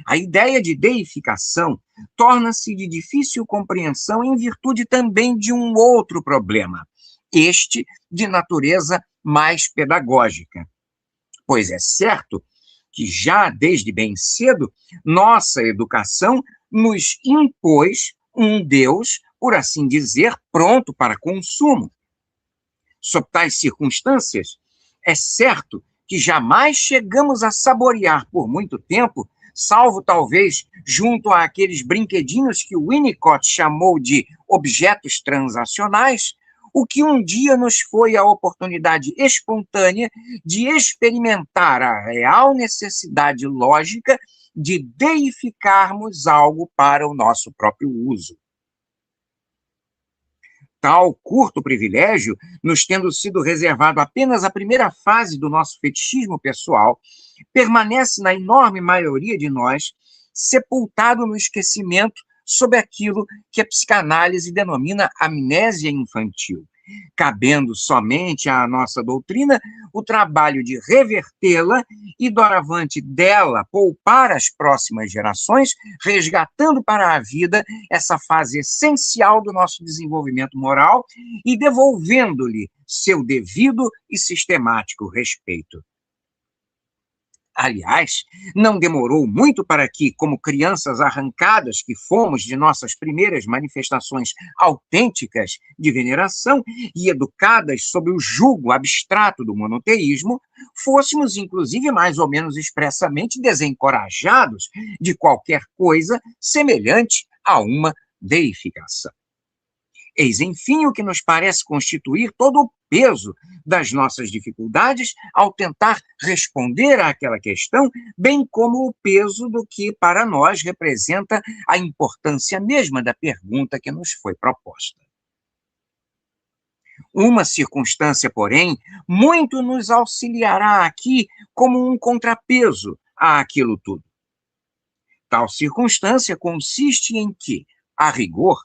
A ideia de deificação torna-se de difícil compreensão em virtude também de um outro problema, este de natureza mais pedagógica. Pois é certo que já desde bem cedo nossa educação nos impôs um Deus, por assim dizer, pronto para consumo. Sob tais circunstâncias, é certo que jamais chegamos a saborear por muito tempo, salvo talvez junto àqueles brinquedinhos que Winnicott chamou de objetos transacionais, o que um dia nos foi a oportunidade espontânea de experimentar a real necessidade lógica de deificarmos algo para o nosso próprio uso. Tal curto privilégio, nos tendo sido reservado apenas a primeira fase do nosso fetichismo pessoal, permanece na enorme maioria de nós sepultado no esquecimento sob aquilo que a psicanálise denomina amnésia infantil, cabendo somente à nossa doutrina o trabalho de revertê-la e, doravante dela, poupar as próximas gerações, resgatando para a vida essa fase essencial do nosso desenvolvimento moral e devolvendo-lhe seu devido e sistemático respeito. Aliás, não demorou muito para que, como crianças arrancadas que fomos de nossas primeiras manifestações autênticas de veneração e educadas sob o jugo abstrato do monoteísmo, fôssemos, inclusive, mais ou menos expressamente desencorajados de qualquer coisa semelhante a uma deificação. Eis, enfim, o que nos parece constituir todo o peso das nossas dificuldades ao tentar responder àquela questão, bem como o peso do que para nós representa a importância mesma da pergunta que nos foi proposta. Uma circunstância, porém, muito nos auxiliará aqui como um contrapeso àquilo tudo. Tal circunstância consiste em que, a rigor,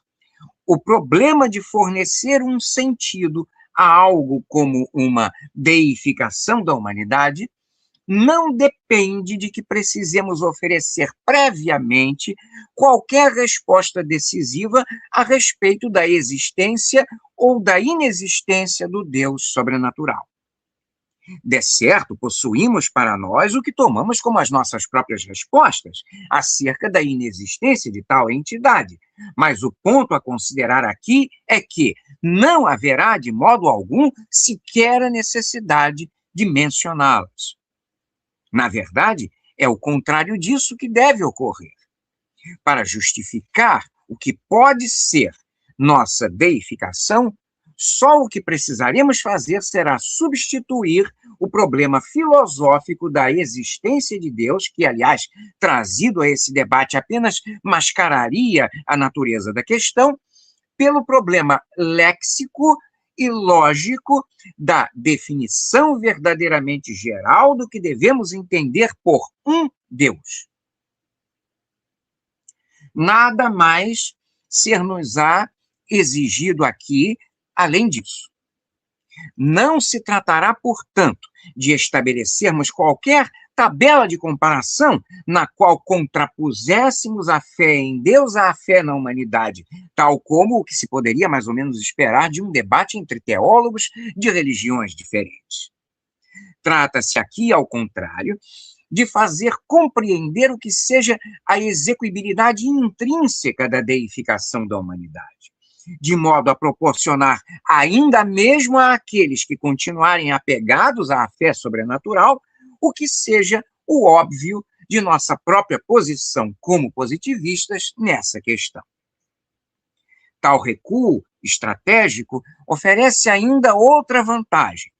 o problema de fornecer um sentido a algo como uma deificação da humanidade não depende de que precisemos oferecer previamente qualquer resposta decisiva a respeito da existência ou da inexistência do Deus sobrenatural. De certo, possuímos para nós o que tomamos como as nossas próprias respostas acerca da inexistência de tal entidade, mas o ponto a considerar aqui é que não haverá de modo algum sequer a necessidade de mencioná-las. Na verdade, é o contrário disso que deve ocorrer. Para justificar o que pode ser nossa deificação, só o que precisaremos fazer será substituir o problema filosófico da existência de Deus, que, aliás, trazido a esse debate apenas mascararia a natureza da questão, pelo problema léxico e lógico da definição verdadeiramente geral do que devemos entender por um Deus. Nada mais ser-nos-á exigido aqui além disso. Não se tratará, portanto, de estabelecermos qualquer tabela de comparação na qual contrapuséssemos a fé em Deus à fé na humanidade, tal como o que se poderia mais ou menos esperar de um debate entre teólogos de religiões diferentes. Trata-se aqui, ao contrário, de fazer compreender o que seja a execuibilidade intrínseca da deificação da humanidade, de modo a proporcionar, ainda mesmo àqueles que continuarem apegados à fé sobrenatural, o que seja o óbvio de nossa própria posição como positivistas nessa questão. Tal recuo estratégico oferece ainda outra vantagem.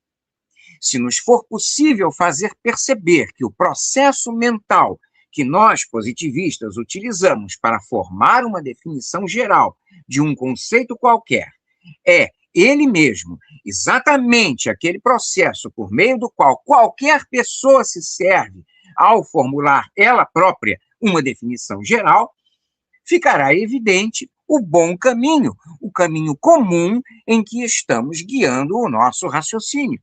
Se nos for possível fazer perceber que o processo mental que nós, positivistas, utilizamos para formar uma definição geral de um conceito qualquer é ele mesmo, exatamente aquele processo por meio do qual qualquer pessoa se serve ao formular ela própria uma definição geral, ficará evidente o bom caminho, o caminho comum em que estamos guiando o nosso raciocínio.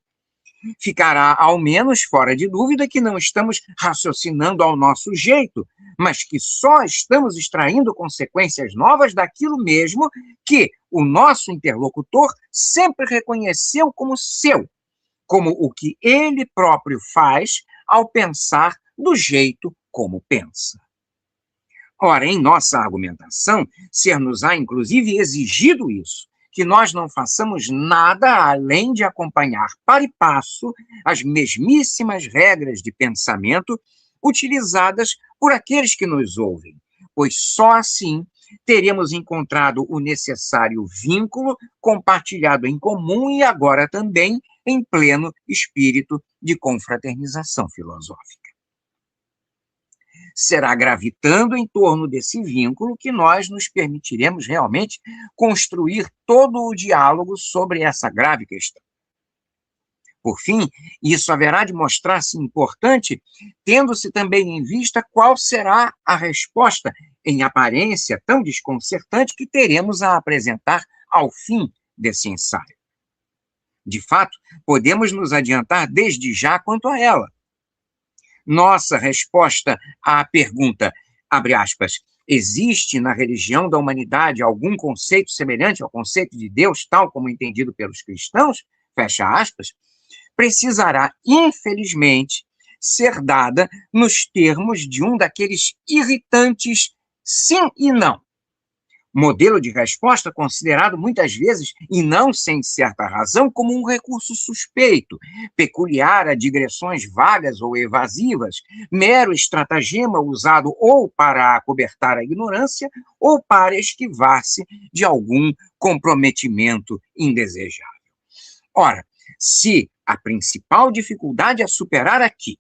ficará ao menos fora de dúvida que não estamos raciocinando ao nosso jeito, mas que só estamos extraindo consequências novas daquilo mesmo que o nosso interlocutor sempre reconheceu como seu, como o que ele próprio faz ao pensar do jeito como pensa. Ora, em nossa argumentação, ser-nos-á inclusive exigido isso, que nós não façamos nada além de acompanhar para e passo as mesmíssimas regras de pensamento utilizadas por aqueles que nos ouvem, pois só assim teremos encontrado o necessário vínculo compartilhado em comum e agora também em pleno espírito de confraternização filosófica. Será gravitando em torno desse vínculo que nós nos permitiremos realmente construir todo o diálogo sobre essa grave questão. Por fim, isso haverá de mostrar-se importante, tendo-se também em vista qual será a resposta, em aparência tão desconcertante, que teremos a apresentar ao fim desse ensaio. De fato, podemos nos adiantar desde já quanto a ela. Nossa resposta à pergunta, abre aspas, existe na religião da humanidade algum conceito semelhante ao conceito de Deus, tal como entendido pelos cristãos, fecha aspas, precisará, infelizmente, ser dada nos termos de um daqueles irritantes sim e não. Modelo de resposta considerado muitas vezes, e não sem certa razão, como um recurso suspeito, peculiar a digressões vagas ou evasivas, mero estratagema usado ou para acobertar a ignorância ou para esquivar-se de algum comprometimento indesejável. Ora, se a principal dificuldade a superar aqui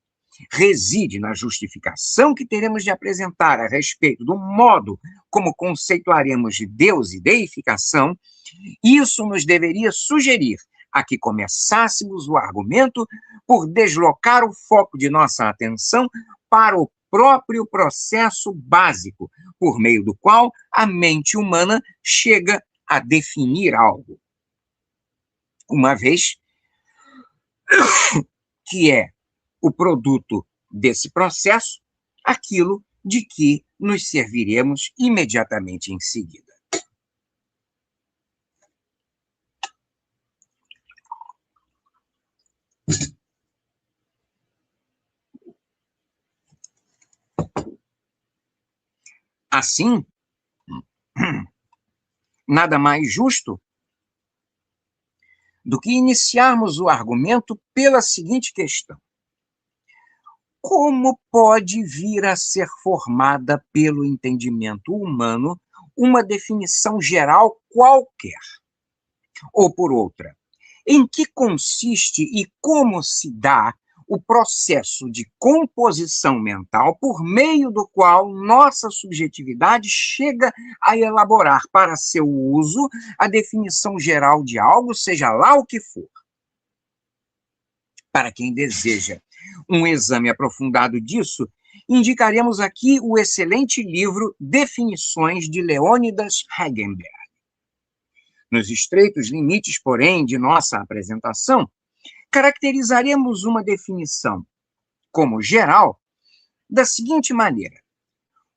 reside na justificação que teremos de apresentar a respeito do modo como conceituaremos de Deus e deificação, isso nos deveria sugerir a que começássemos o argumento por deslocar o foco de nossa atenção para o próprio processo básico, por meio do qual a mente humana chega a definir algo. Uma vez que é o produto desse processo, aquilo de que nos serviremos imediatamente em seguida. Assim, nada mais justo do que iniciarmos o argumento pela seguinte questão: como pode vir a ser formada pelo entendimento humano uma definição geral qualquer? Ou por outra, em que consiste e como se dá o processo de composição mental por meio do qual nossa subjetividade chega a elaborar para seu uso a definição geral de algo, seja lá o que for? Para quem deseja um exame aprofundado disso, indicaremos aqui o excelente livro Definições de Leônidas Hegenberg. Nos estreitos limites, porém, de nossa apresentação, caracterizaremos uma definição como geral da seguinte maneira: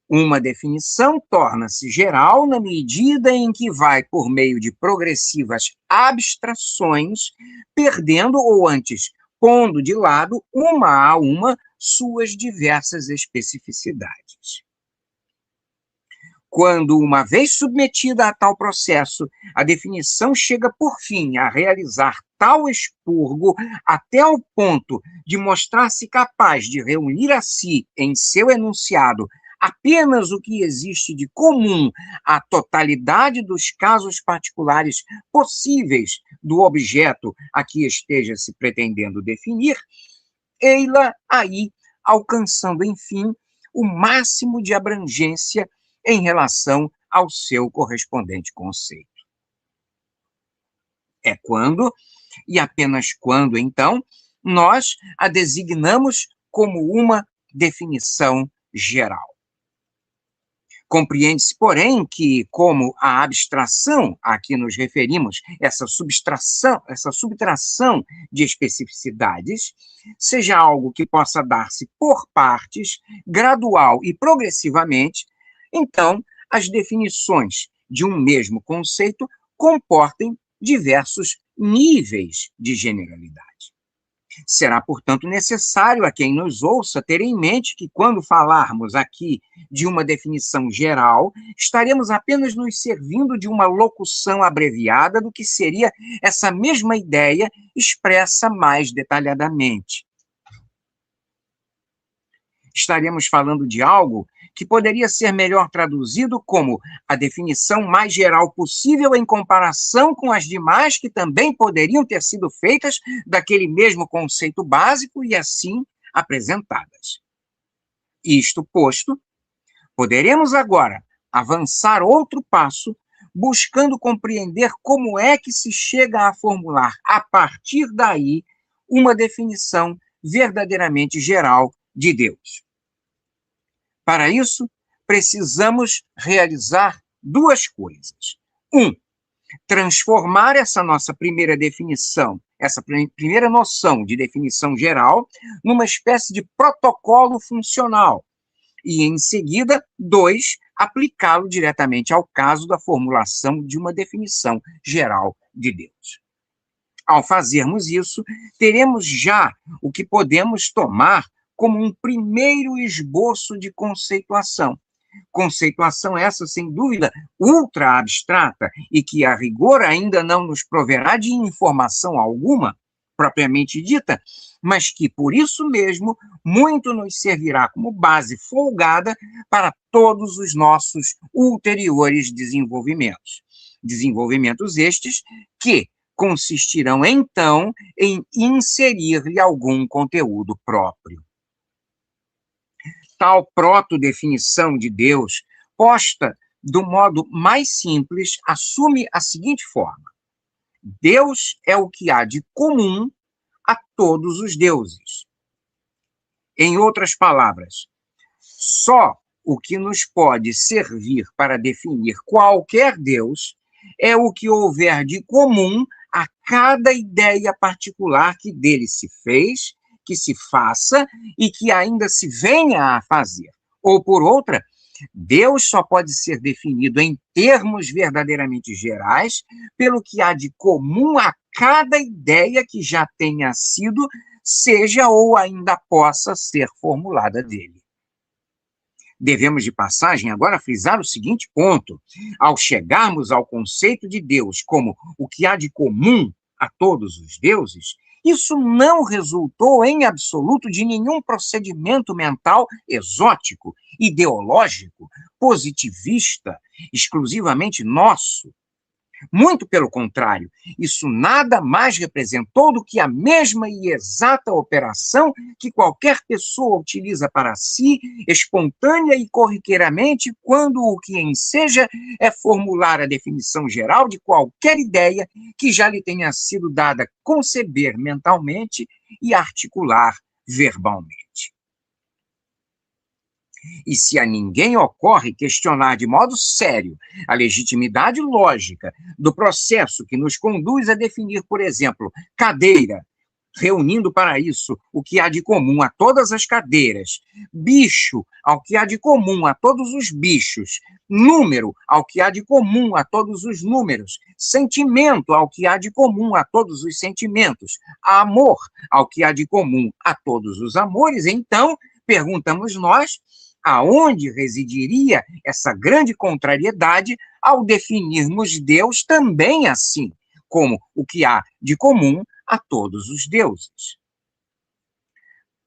uma definição torna-se geral na medida em que vai, por meio de progressivas abstrações, perdendo ou antes pondo de lado, uma a uma, suas diversas especificidades. Quando, uma vez submetida a tal processo, a definição chega, por fim, a realizar tal expurgo até o ponto de mostrar-se capaz de reunir a si, em seu enunciado, apenas o que existe de comum à totalidade dos casos particulares possíveis do objeto a que esteja se pretendendo definir, ei-la aí alcançando, enfim, o máximo de abrangência em relação ao seu correspondente conceito. É quando, e apenas quando, então, nós a designamos como uma definição geral. Compreende-se, porém, que, como a abstração a que nos referimos, essa subtração de especificidades, seja algo que possa dar-se por partes, gradual e progressivamente, então as definições de um mesmo conceito comportem diversos níveis de generalidade. Será, portanto, necessário a quem nos ouça ter em mente que, quando falarmos aqui de uma definição geral, estaremos apenas nos servindo de uma locução abreviada do que seria essa mesma ideia expressa mais detalhadamente. Estaremos falando de algo que poderia ser melhor traduzido como a definição mais geral possível em comparação com as demais que também poderiam ter sido feitas daquele mesmo conceito básico e assim apresentadas. Isto posto, poderemos agora avançar outro passo, buscando compreender como é que se chega a formular, a partir daí, uma definição verdadeiramente geral de Deus. Para isso, precisamos realizar duas coisas. Transformar essa nossa primeira definição, essa primeira noção de definição geral, numa espécie de protocolo funcional. E, em seguida, 2, aplicá-lo diretamente ao caso da formulação de uma definição geral de Deus. Ao fazermos isso, teremos já o que podemos tomar como um primeiro esboço de conceituação. Conceituação essa, sem dúvida, ultra abstrata e que, a rigor, ainda não nos proverá de informação alguma, propriamente dita, mas que, por isso mesmo, muito nos servirá como base folgada para todos os nossos ulteriores desenvolvimentos. Desenvolvimentos estes que consistirão, então, em inserir-lhe algum conteúdo próprio. Tal protodefinição de Deus, posta do modo mais simples, assume a seguinte forma: Deus é o que há de comum a todos os deuses. Em outras palavras, só o que nos pode servir para definir qualquer Deus é o que houver de comum a cada ideia particular que dele se fez, que se faça e que ainda se venha a fazer. Ou, por outra, Deus só pode ser definido em termos verdadeiramente gerais pelo que há de comum a cada ideia que já tenha sido, seja ou ainda possa ser formulada dele. Devemos, de passagem, agora frisar o seguinte ponto: ao chegarmos ao conceito de Deus como o que há de comum a todos os deuses, isso não resultou em absoluto de nenhum procedimento mental exótico, ideológico, positivista, exclusivamente nosso. Muito pelo contrário, isso nada mais representou do que a mesma e exata operação que qualquer pessoa utiliza para si, espontânea e corriqueiramente, quando o que enseja é formular a definição geral de qualquer ideia que já lhe tenha sido dada conceber mentalmente e articular verbalmente. E se a ninguém ocorre questionar de modo sério a legitimidade lógica do processo que nos conduz a definir, por exemplo, cadeira, reunindo para isso o que há de comum a todas as cadeiras, bicho, ao que há de comum a todos os bichos, número, ao que há de comum a todos os números, sentimento, ao que há de comum a todos os sentimentos, amor, ao que há de comum a todos os amores, então, perguntamos nós, aonde residiria essa grande contrariedade ao definirmos Deus também assim, como o que há de comum a todos os deuses?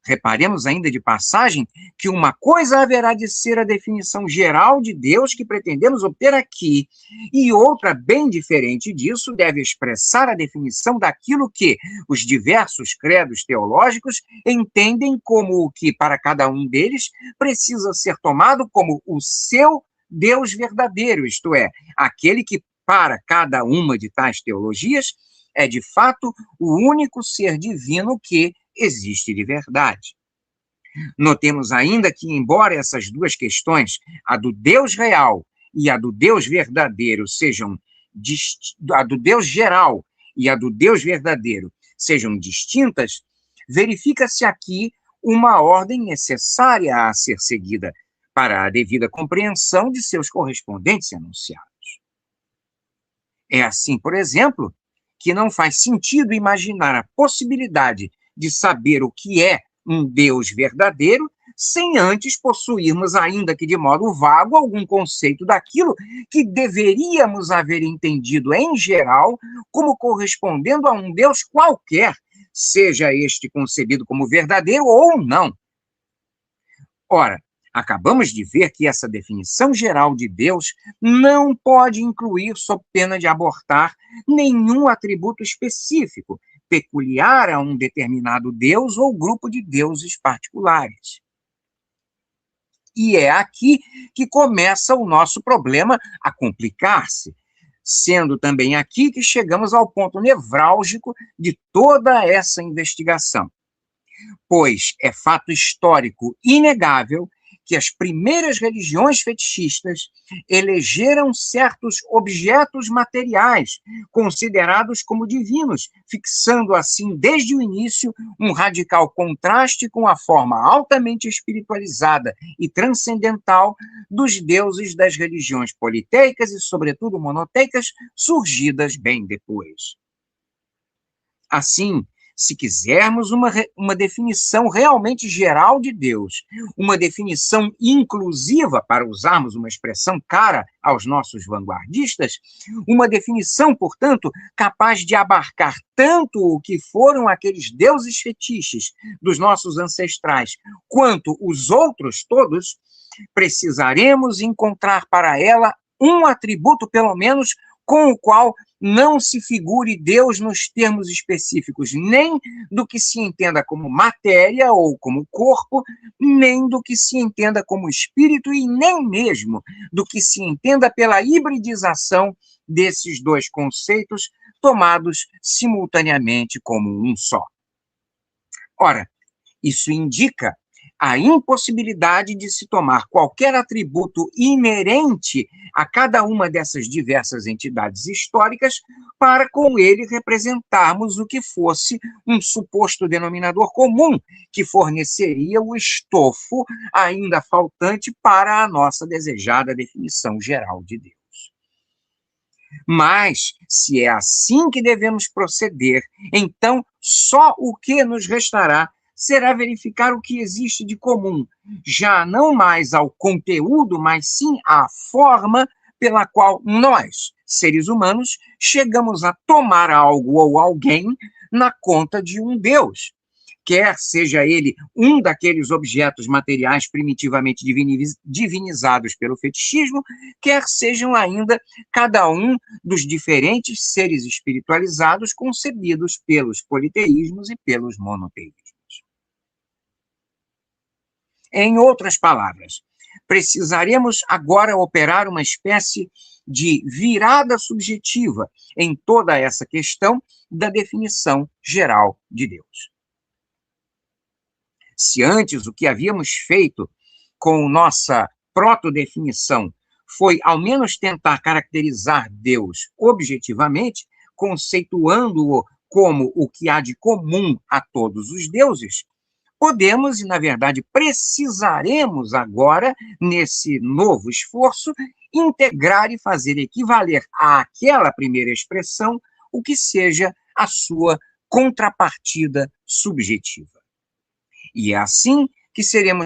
Reparemos ainda de passagem que uma coisa haverá de ser a definição geral de Deus que pretendemos obter aqui, e outra, bem diferente disso, deve expressar a definição daquilo que os diversos credos teológicos entendem como o que, para cada um deles, precisa ser tomado como o seu Deus verdadeiro, isto é, aquele que, para cada uma de tais teologias, é de fato o único ser divino que existe de verdade. Notemos ainda que, embora essas duas questões, a do Deus real e a do Deus verdadeiro sejam a do Deus geral e a do Deus verdadeiro sejam distintas, verifica-se aqui uma ordem necessária a ser seguida para a devida compreensão de seus correspondentes enunciados. É assim, por exemplo, que não faz sentido imaginar a possibilidade de saber o que é um Deus verdadeiro sem antes possuirmos, ainda que de modo vago, algum conceito daquilo que deveríamos haver entendido em geral como correspondendo a um Deus qualquer, seja este concebido como verdadeiro ou não. Ora, acabamos de ver que essa definição geral de Deus não pode incluir, sob pena de abortar, nenhum atributo específico, peculiar a um determinado Deus ou grupo de deuses particulares. E é aqui que começa o nosso problema a complicar-se, sendo também aqui que chegamos ao ponto nevrálgico de toda essa investigação. Pois é fato histórico inegável que as primeiras religiões fetichistas elegeram certos objetos materiais considerados como divinos, fixando assim desde o início um radical contraste com a forma altamente espiritualizada e transcendental dos deuses das religiões politeicas e, sobretudo, monoteicas, surgidas bem depois. Assim, se quisermos uma definição realmente geral de Deus, uma definição inclusiva, para usarmos uma expressão cara aos nossos vanguardistas, uma definição, portanto, capaz de abarcar tanto o que foram aqueles deuses fetiches dos nossos ancestrais, quanto os outros todos, precisaremos encontrar para ela um atributo, pelo menos, com o qual não se figure Deus nos termos específicos, nem do que se entenda como matéria ou como corpo, nem do que se entenda como espírito e nem mesmo do que se entenda pela hibridização desses dois conceitos tomados simultaneamente como um só. Ora, isso indica a impossibilidade de se tomar qualquer atributo inerente a cada uma dessas diversas entidades históricas para com ele representarmos o que fosse um suposto denominador comum que forneceria o estofo ainda faltante para a nossa desejada definição geral de Deus. Mas, se é assim que devemos proceder, então só o que nos restará será verificar o que existe de comum, já não mais ao conteúdo, mas sim à forma pela qual nós, seres humanos, chegamos a tomar algo ou alguém na conta de um Deus, quer seja ele um daqueles objetos materiais primitivamente divinizados pelo fetichismo, quer sejam ainda cada um dos diferentes seres espiritualizados concebidos pelos politeísmos e pelos monoteísmos. Em outras palavras, precisaremos agora operar uma espécie de virada subjetiva em toda essa questão da definição geral de Deus. Se antes o que havíamos feito com nossa protodefinição foi ao menos tentar caracterizar Deus objetivamente, conceituando-o como o que há de comum a todos os deuses, podemos, e na verdade precisaremos agora, nesse novo esforço, integrar e fazer equivaler àquela primeira expressão o que seja a sua contrapartida subjetiva. E é assim que seremos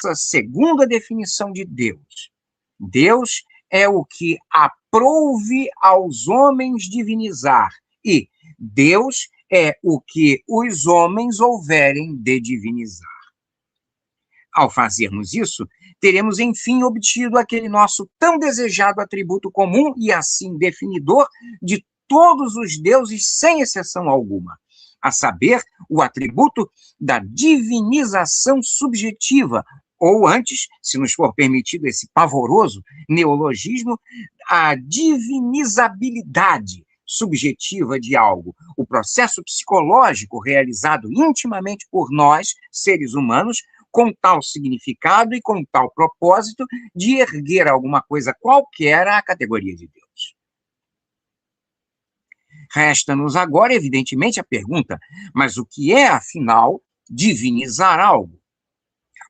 a segunda definição de Deus. Deus é o que aprouve aos homens divinizar, e Deus é o que os homens houverem de divinizar. Ao fazermos isso, teremos, enfim, obtido aquele nosso tão desejado atributo comum e assim definidor de todos os deuses, sem exceção alguma, a saber, o atributo da divinização subjetiva, ou antes, se nos for permitido esse pavoroso neologismo, a divinizabilidade, subjetiva de algo, o processo psicológico realizado intimamente por nós, seres humanos, com tal significado e com tal propósito de erguer alguma coisa qualquer à categoria de Deus. Resta-nos agora, evidentemente, a pergunta: mas o que é, afinal, divinizar algo?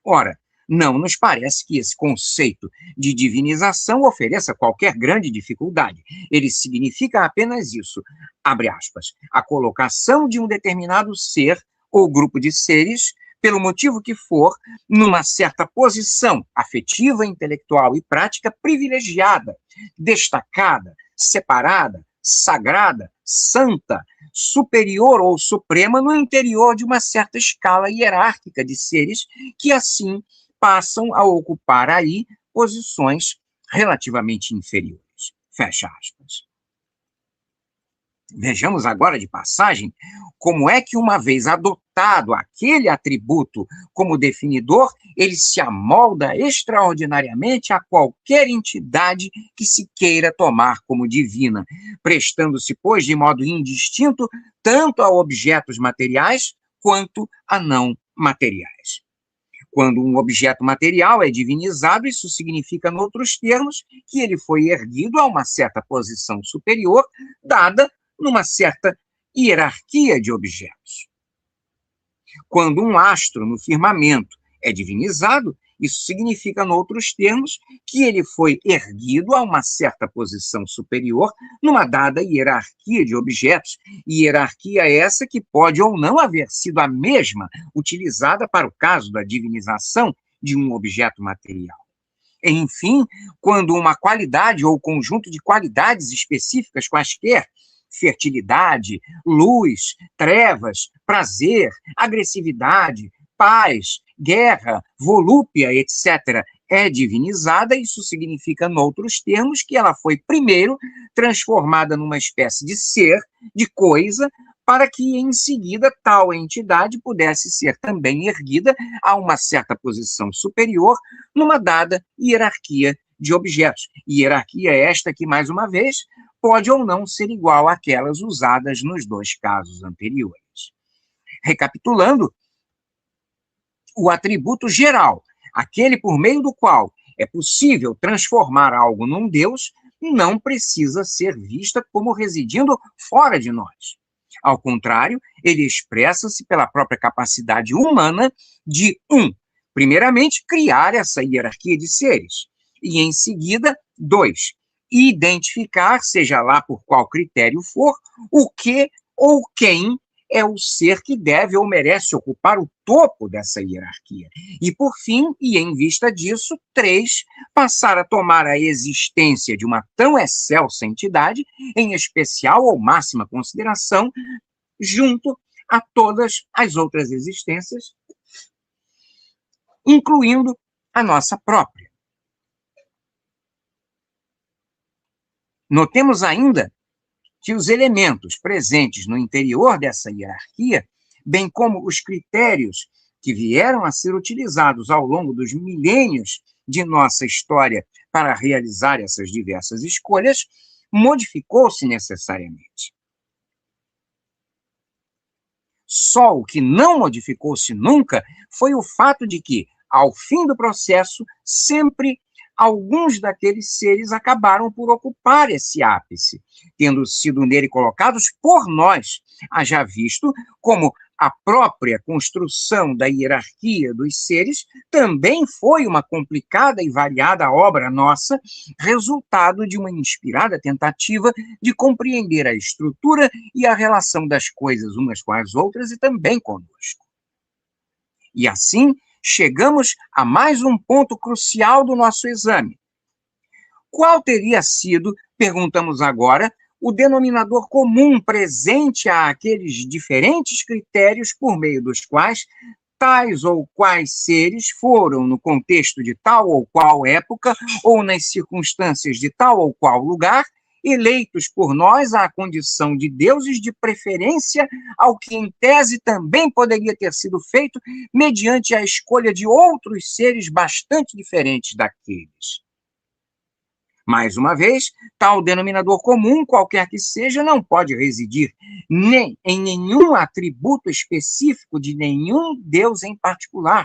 Ora, não nos parece que esse conceito de divinização ofereça qualquer grande dificuldade. Ele significa apenas isso, abre aspas, a colocação de um determinado ser ou grupo de seres, pelo motivo que for, numa certa posição afetiva, intelectual e prática privilegiada, destacada, separada, sagrada, santa, superior ou suprema no interior de uma certa escala hierárquica de seres que, assim, passam a ocupar aí posições relativamente inferiores. Fecha aspas. Vejamos agora de passagem como é que, uma vez adotado aquele atributo como definidor, ele se amolda extraordinariamente a qualquer entidade que se queira tomar como divina, prestando-se, pois, de modo indistinto tanto a objetos materiais quanto a não materiais. Quando um objeto material é divinizado, isso significa, noutros termos, que ele foi erguido a uma certa posição superior, dada numa certa hierarquia de objetos. Quando um astro no firmamento é divinizado, isso significa, noutros termos, que ele foi erguido a uma certa posição superior numa dada hierarquia de objetos, hierarquia essa que pode ou não haver sido a mesma utilizada para o caso da divinização de um objeto material. Enfim, quando uma qualidade ou conjunto de qualidades específicas quaisquer, fertilidade, luz, trevas, prazer, agressividade, paz, guerra, volúpia, etc., é divinizada, isso significa, noutros termos, que ela foi primeiro transformada numa espécie de ser, de coisa, para que, em seguida, tal entidade pudesse ser também erguida a uma certa posição superior numa dada hierarquia de objetos. Hierarquia esta que, mais uma vez, pode ou não ser igual àquelas usadas nos dois casos anteriores. Recapitulando, o atributo geral, aquele por meio do qual é possível transformar algo num Deus, não precisa ser vista como residindo fora de nós. Ao contrário, ele expressa-se pela própria capacidade humana de, primeiramente, criar essa hierarquia de seres, e, em seguida, 2, identificar, seja lá por qual critério for, o que ou quem é o ser que deve ou merece ocupar o topo dessa hierarquia. E, por fim, e em vista disso, 3, passar a tomar a existência de uma tão excelsa entidade em especial ou máxima consideração, junto a todas as outras existências, incluindo a nossa própria. Notemos ainda que os elementos presentes no interior dessa hierarquia, bem como os critérios que vieram a ser utilizados ao longo dos milênios de nossa história para realizar essas diversas escolhas, modificou-se necessariamente. Só o que não modificou-se nunca foi o fato de que, ao fim do processo, sempre alguns daqueles seres acabaram por ocupar esse ápice, tendo sido nele colocados por nós, haja visto como a própria construção da hierarquia dos seres também foi uma complicada e variada obra nossa, resultado de uma inspirada tentativa de compreender a estrutura e a relação das coisas umas com as outras e também conosco. E assim, chegamos a mais um ponto crucial do nosso exame. Qual teria sido, perguntamos agora, o denominador comum presente àqueles diferentes critérios por meio dos quais tais ou quais seres foram, no contexto de tal ou qual época, ou nas circunstâncias de tal ou qual lugar, eleitos por nós à condição de deuses, de preferência ao que em tese também poderia ter sido feito mediante a escolha de outros seres bastante diferentes daqueles. Mais uma vez, tal denominador comum, qualquer que seja, não pode residir nem em nenhum atributo específico de nenhum Deus em particular,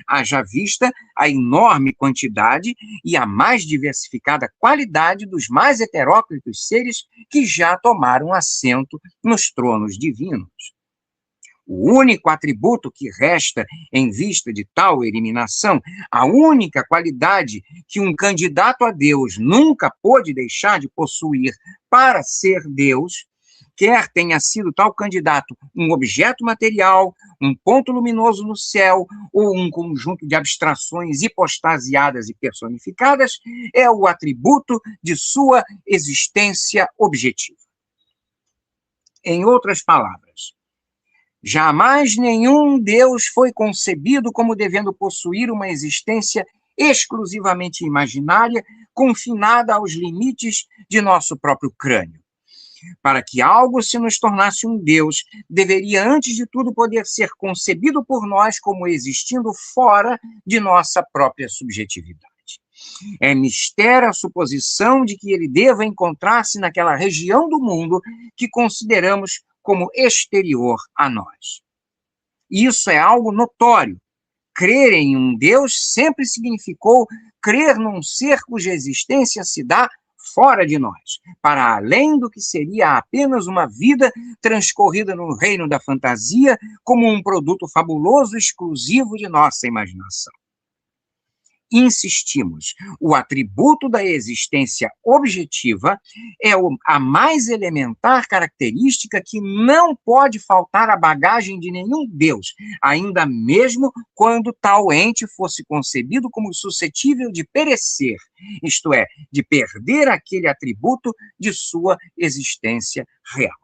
haja vista a enorme quantidade e a mais diversificada qualidade dos mais heteróclitos seres que já tomaram assento nos tronos divinos. O único atributo que resta em vista de tal eliminação, a única qualidade que um candidato a Deus nunca pôde deixar de possuir para ser Deus, quer tenha sido tal candidato um objeto material, um ponto luminoso no céu ou um conjunto de abstrações hipostasiadas e personificadas, é o atributo de sua existência objetiva. Em outras palavras, jamais nenhum Deus foi concebido como devendo possuir uma existência exclusivamente imaginária, confinada aos limites de nosso próprio crânio. Para que algo se nos tornasse um Deus, deveria, antes de tudo, poder ser concebido por nós como existindo fora de nossa própria subjetividade. É mistério a suposição de que ele deva encontrar-se naquela região do mundo que consideramos como exterior a nós. Isso é algo notório. Crer em um Deus sempre significou crer num ser cuja existência se dá fora de nós, para além do que seria apenas uma vida transcorrida no reino da fantasia como um produto fabuloso exclusivo de nossa imaginação. Insistimos, o atributo da existência objetiva é a mais elementar característica que não pode faltar à bagagem de nenhum Deus, ainda mesmo quando tal ente fosse concebido como suscetível de perecer, isto é, de perder aquele atributo de sua existência real.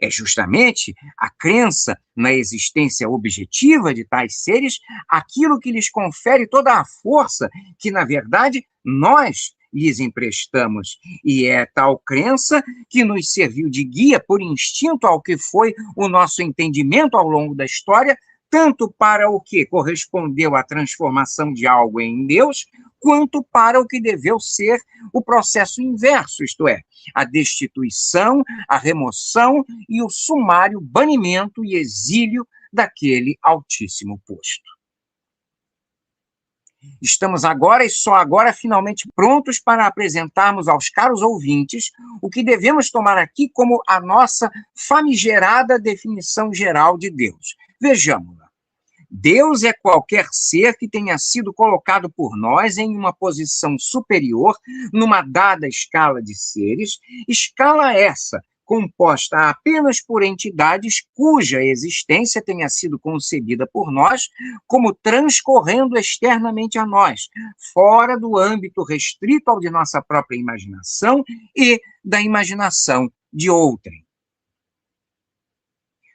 É justamente a crença na existência objetiva de tais seres aquilo que lhes confere toda a força que, na verdade, nós lhes emprestamos. E é tal crença que nos serviu de guia por instinto ao que foi o nosso entendimento ao longo da história, tanto para o que correspondeu à transformação de algo em Deus, quanto para o que deveu ser o processo inverso, isto é, a destituição, a remoção e o sumário banimento e exílio daquele altíssimo posto. Estamos agora e só agora finalmente prontos para apresentarmos aos caros ouvintes o que devemos tomar aqui como a nossa famigerada definição geral de Deus. Vejamos-la. Deus é qualquer ser que tenha sido colocado por nós em uma posição superior, numa dada escala de seres, escala essa composta apenas por entidades cuja existência tenha sido concebida por nós como transcorrendo externamente a nós, fora do âmbito restrito ao de nossa própria imaginação e da imaginação de outrem.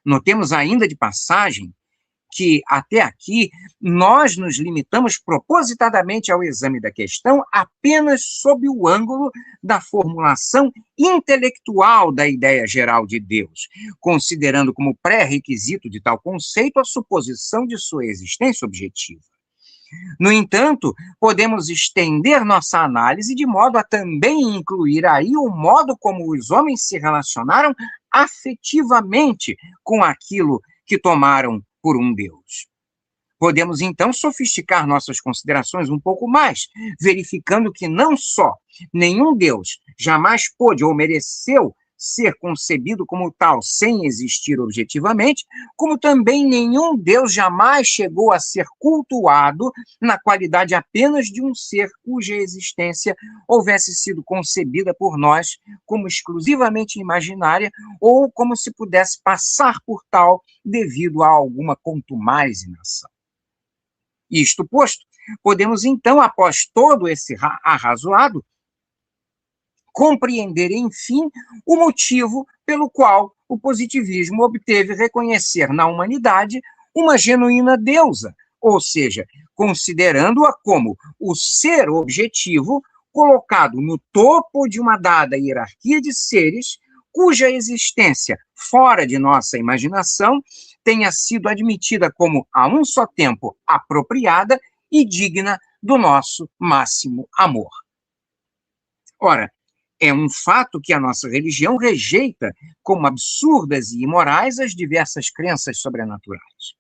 Notemos ainda de passagem que, até aqui, nós nos limitamos propositadamente ao exame da questão apenas sob o ângulo da formulação intelectual da ideia geral de Deus, considerando como pré-requisito de tal conceito a suposição de sua existência objetiva. No entanto, podemos estender nossa análise de modo a também incluir aí o modo como os homens se relacionaram afetivamente com aquilo que tomaram por um Deus. Podemos, então, sofisticar nossas considerações um pouco mais, verificando que não só nenhum Deus jamais pôde ou mereceu ser concebido como tal sem existir objetivamente, como também nenhum Deus jamais chegou a ser cultuado na qualidade apenas de um ser cuja existência houvesse sido concebida por nós como exclusivamente imaginária ou como se pudesse passar por tal devido a alguma contumazinação. Isto posto, podemos então, após todo esse arrazoado, compreender, enfim, o motivo pelo qual o positivismo obteve reconhecer na humanidade uma genuína deusa, ou seja, considerando-a como o ser objetivo colocado no topo de uma dada hierarquia de seres cuja existência, fora de nossa imaginação, tenha sido admitida como, a um só tempo, apropriada e digna do nosso máximo amor. Ora, é um fato que a nossa religião rejeita como absurdas e imorais as diversas crenças sobrenaturais,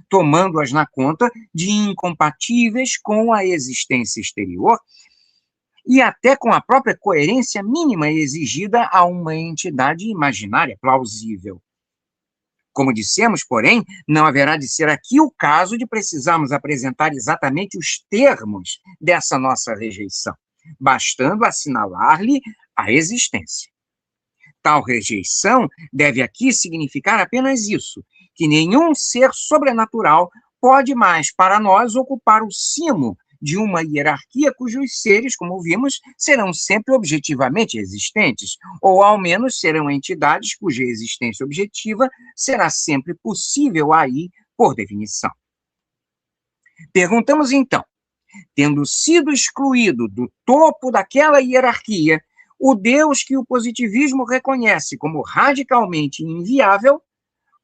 tomando-as na conta de incompatíveis com a existência exterior e até com a própria coerência mínima exigida a uma entidade imaginária plausível. Como dissemos, porém, não haverá de ser aqui o caso de precisarmos apresentar exatamente os termos dessa nossa rejeição, bastando assinalar-lhe a existência. Tal rejeição deve aqui significar apenas isso, que nenhum ser sobrenatural pode mais para nós ocupar o cimo de uma hierarquia cujos seres, como vimos, serão sempre objetivamente existentes, ou ao menos serão entidades cuja existência objetiva será sempre possível aí por definição. Perguntamos então, tendo sido excluído do topo daquela hierarquia, o Deus que o positivismo reconhece como radicalmente inviável,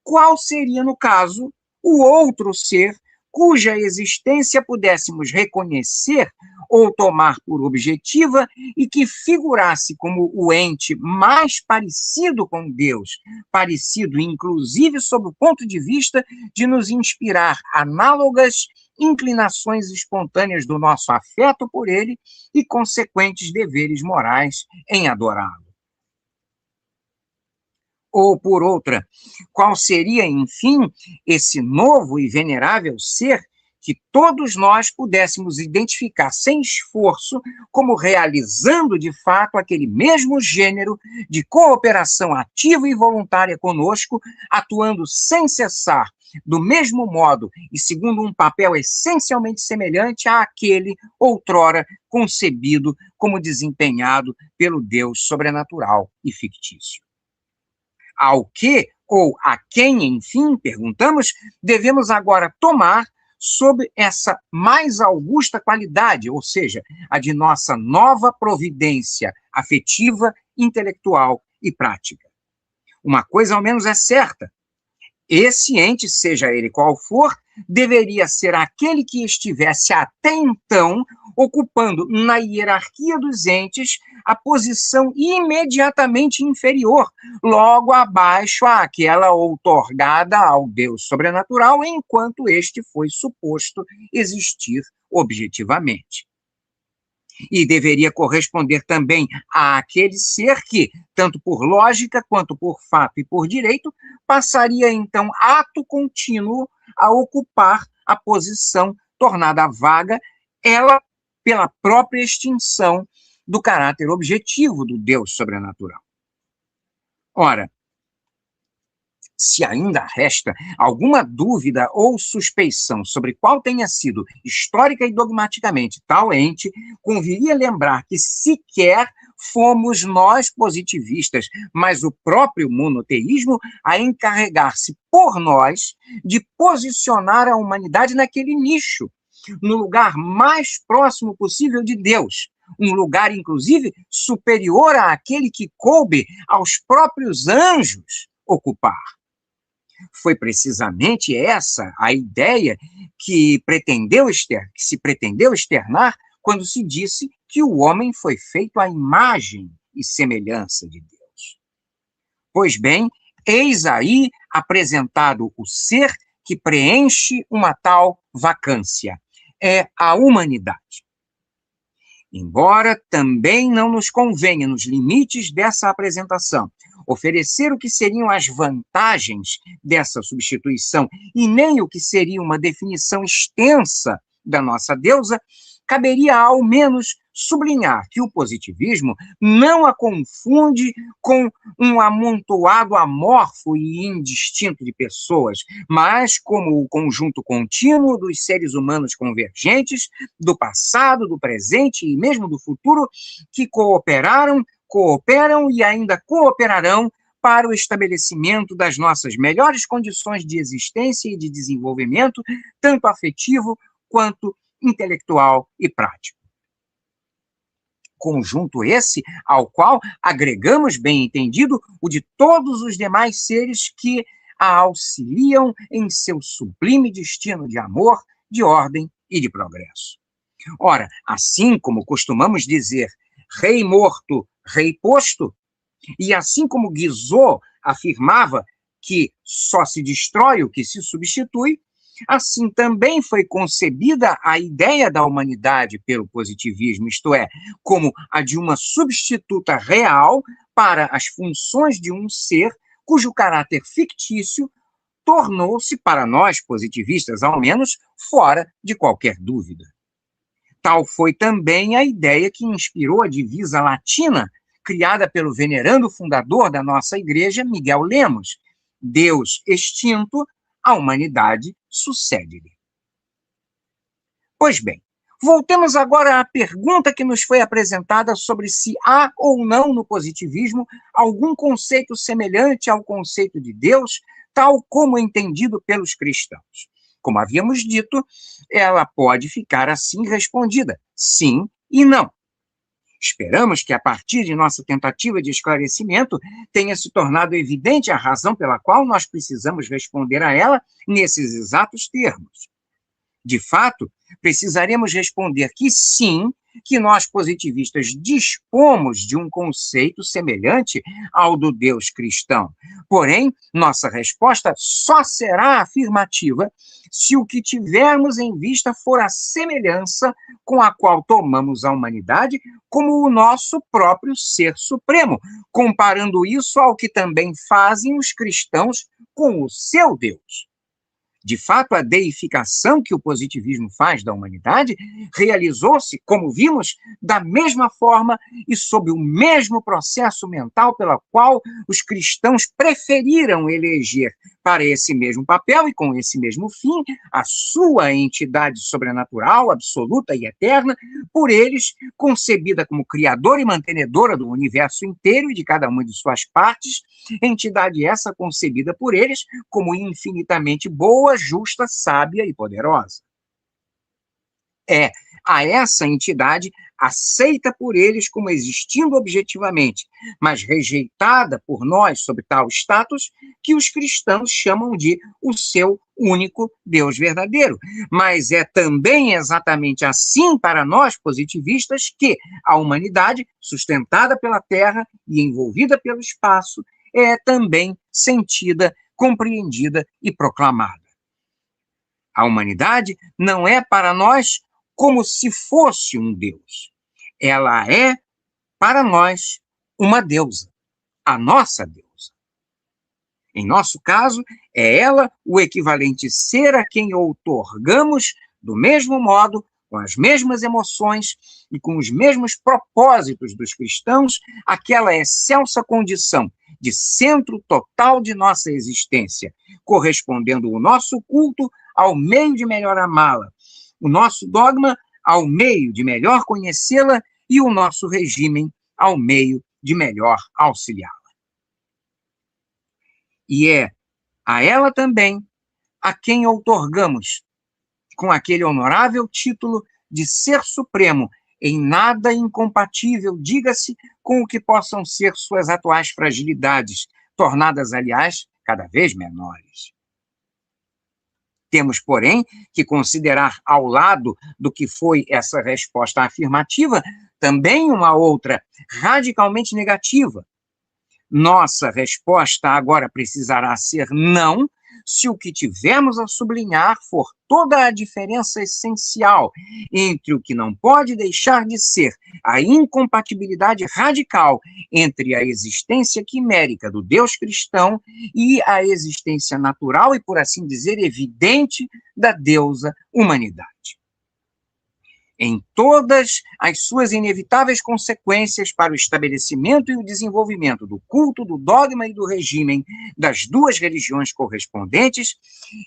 qual seria, no caso, o outro ser cuja existência pudéssemos reconhecer ou tomar por objetiva e que figurasse como o ente mais parecido com Deus, parecido inclusive sob o ponto de vista de nos inspirar análogas inclinações espontâneas do nosso afeto por ele e consequentes deveres morais em adorá-lo. Ou, por outra, qual seria, enfim, esse novo e venerável ser que todos nós pudéssemos identificar sem esforço como realizando, de fato, aquele mesmo gênero de cooperação ativa e voluntária conosco, atuando sem cessar, do mesmo modo e segundo um papel essencialmente semelhante àquele outrora concebido como desempenhado pelo Deus sobrenatural e fictício. Ao que ou a quem, enfim, perguntamos, devemos agora tomar sob essa mais augusta qualidade, ou seja, a de nossa nova providência afetiva, intelectual e prática. Uma coisa ao menos é certa: esse ente, seja ele qual for, deveria ser aquele que estivesse até então ocupando na hierarquia dos entes a posição imediatamente inferior, logo abaixo àquela outorgada ao Deus sobrenatural, enquanto este foi suposto existir objetivamente. E deveria corresponder também àquele ser que, tanto por lógica quanto por fato e por direito, passaria então ato contínuo a ocupar a posição tornada vaga, ela pela própria extinção do caráter objetivo do Deus sobrenatural. Ora, se ainda resta alguma dúvida ou suspeição sobre qual tenha sido histórica e dogmaticamente tal ente, conviria lembrar que sequer fomos nós positivistas, mas o próprio monoteísmo a encarregar-se por nós de posicionar a humanidade naquele nicho, no lugar mais próximo possível de Deus, um lugar, inclusive, superior àquele que coube aos próprios anjos ocupar. Foi precisamente essa a ideia que se pretendeu externar quando se disse que o homem foi feito à imagem e semelhança de Deus. Pois bem, eis aí apresentado o ser que preenche uma tal vacância. É a humanidade. Embora também não nos convenha, nos limites dessa apresentação, oferecer o que seriam as vantagens dessa substituição e nem o que seria uma definição extensa da nossa deusa, caberia ao menos sublinhar que o positivismo não a confunde com um amontoado amorfo e indistinto de pessoas, mas como o conjunto contínuo dos seres humanos convergentes, do passado, do presente e mesmo do futuro, que cooperam e ainda cooperarão para o estabelecimento das nossas melhores condições de existência e de desenvolvimento, tanto afetivo quanto intelectual e prático. Conjunto esse ao qual agregamos, bem entendido, o de todos os demais seres que a auxiliam em seu sublime destino de amor, de ordem e de progresso. Ora, assim como costumamos dizer, rei morto, rei posto, e assim como Guizot afirmava que só se destrói o que se substitui, assim também foi concebida a ideia da humanidade pelo positivismo, isto é, como a de uma substituta real para as funções de um ser cujo caráter fictício tornou-se, para nós positivistas ao menos, fora de qualquer dúvida. Tal foi também a ideia que inspirou a divisa latina criada pelo venerando fundador da nossa igreja, Miguel Lemos: Deus extinto, a humanidade sucede-lhe. Pois bem, voltemos agora à pergunta que nos foi apresentada sobre se há ou não no positivismo algum conceito semelhante ao conceito de Deus, tal como entendido pelos cristãos. Como havíamos dito, ela pode ficar assim respondida: sim e não. Esperamos que, a partir de nossa tentativa de esclarecimento, tenha se tornado evidente a razão pela qual nós precisamos responder a ela nesses exatos termos. De fato, precisaremos responder que sim, que nós positivistas dispomos de um conceito semelhante ao do Deus cristão. Porém, nossa resposta só será afirmativa se o que tivermos em vista for a semelhança com a qual tomamos a humanidade como o nosso próprio ser supremo, comparando isso ao que também fazem os cristãos com o seu Deus. De fato, a deificação que o positivismo faz da humanidade realizou-se, como vimos, da mesma forma e sob o mesmo processo mental pela qual os cristãos preferiram eleger para esse mesmo papel e com esse mesmo fim a sua entidade sobrenatural, absoluta e eterna, por eles concebida como criadora e mantenedora do universo inteiro e de cada uma de suas partes, entidade essa concebida por eles como infinitamente boa, justa, sábia e poderosa. É a essa entidade, aceita por eles como existindo objetivamente, mas rejeitada por nós sob tal status, que os cristãos chamam de o seu único Deus verdadeiro. Mas é também exatamente assim para nós positivistas que a humanidade, sustentada pela Terra e envolvida pelo espaço, é também sentida, compreendida e proclamada. A humanidade não é para nós como se fosse um Deus. Ela é, para nós, uma deusa, a nossa deusa. Em nosso caso, é ela o equivalente ser a quem outorgamos, do mesmo modo, com as mesmas emoções e com os mesmos propósitos dos cristãos, aquela excelsa condição de centro total de nossa existência, correspondendo o nosso culto ao meio de melhor amá-la, o nosso dogma ao meio de melhor conhecê-la e o nosso regime ao meio de melhor auxiliá-la. E é a ela também a quem outorgamos, com aquele honorável título de ser supremo, em nada incompatível, diga-se, com o que possam ser suas atuais fragilidades, tornadas, aliás, cada vez menores. Temos, porém, que considerar ao lado do que foi essa resposta afirmativa, também uma outra radicalmente negativa. Nossa resposta agora precisará ser não, se o que tivermos a sublinhar for toda a diferença essencial entre o que não pode deixar de ser a incompatibilidade radical entre a existência quimérica do Deus cristão e a existência natural e, por assim dizer, evidente da deusa humanidade. Em todas as suas inevitáveis consequências para o estabelecimento e o desenvolvimento do culto, do dogma e do regime das duas religiões correspondentes,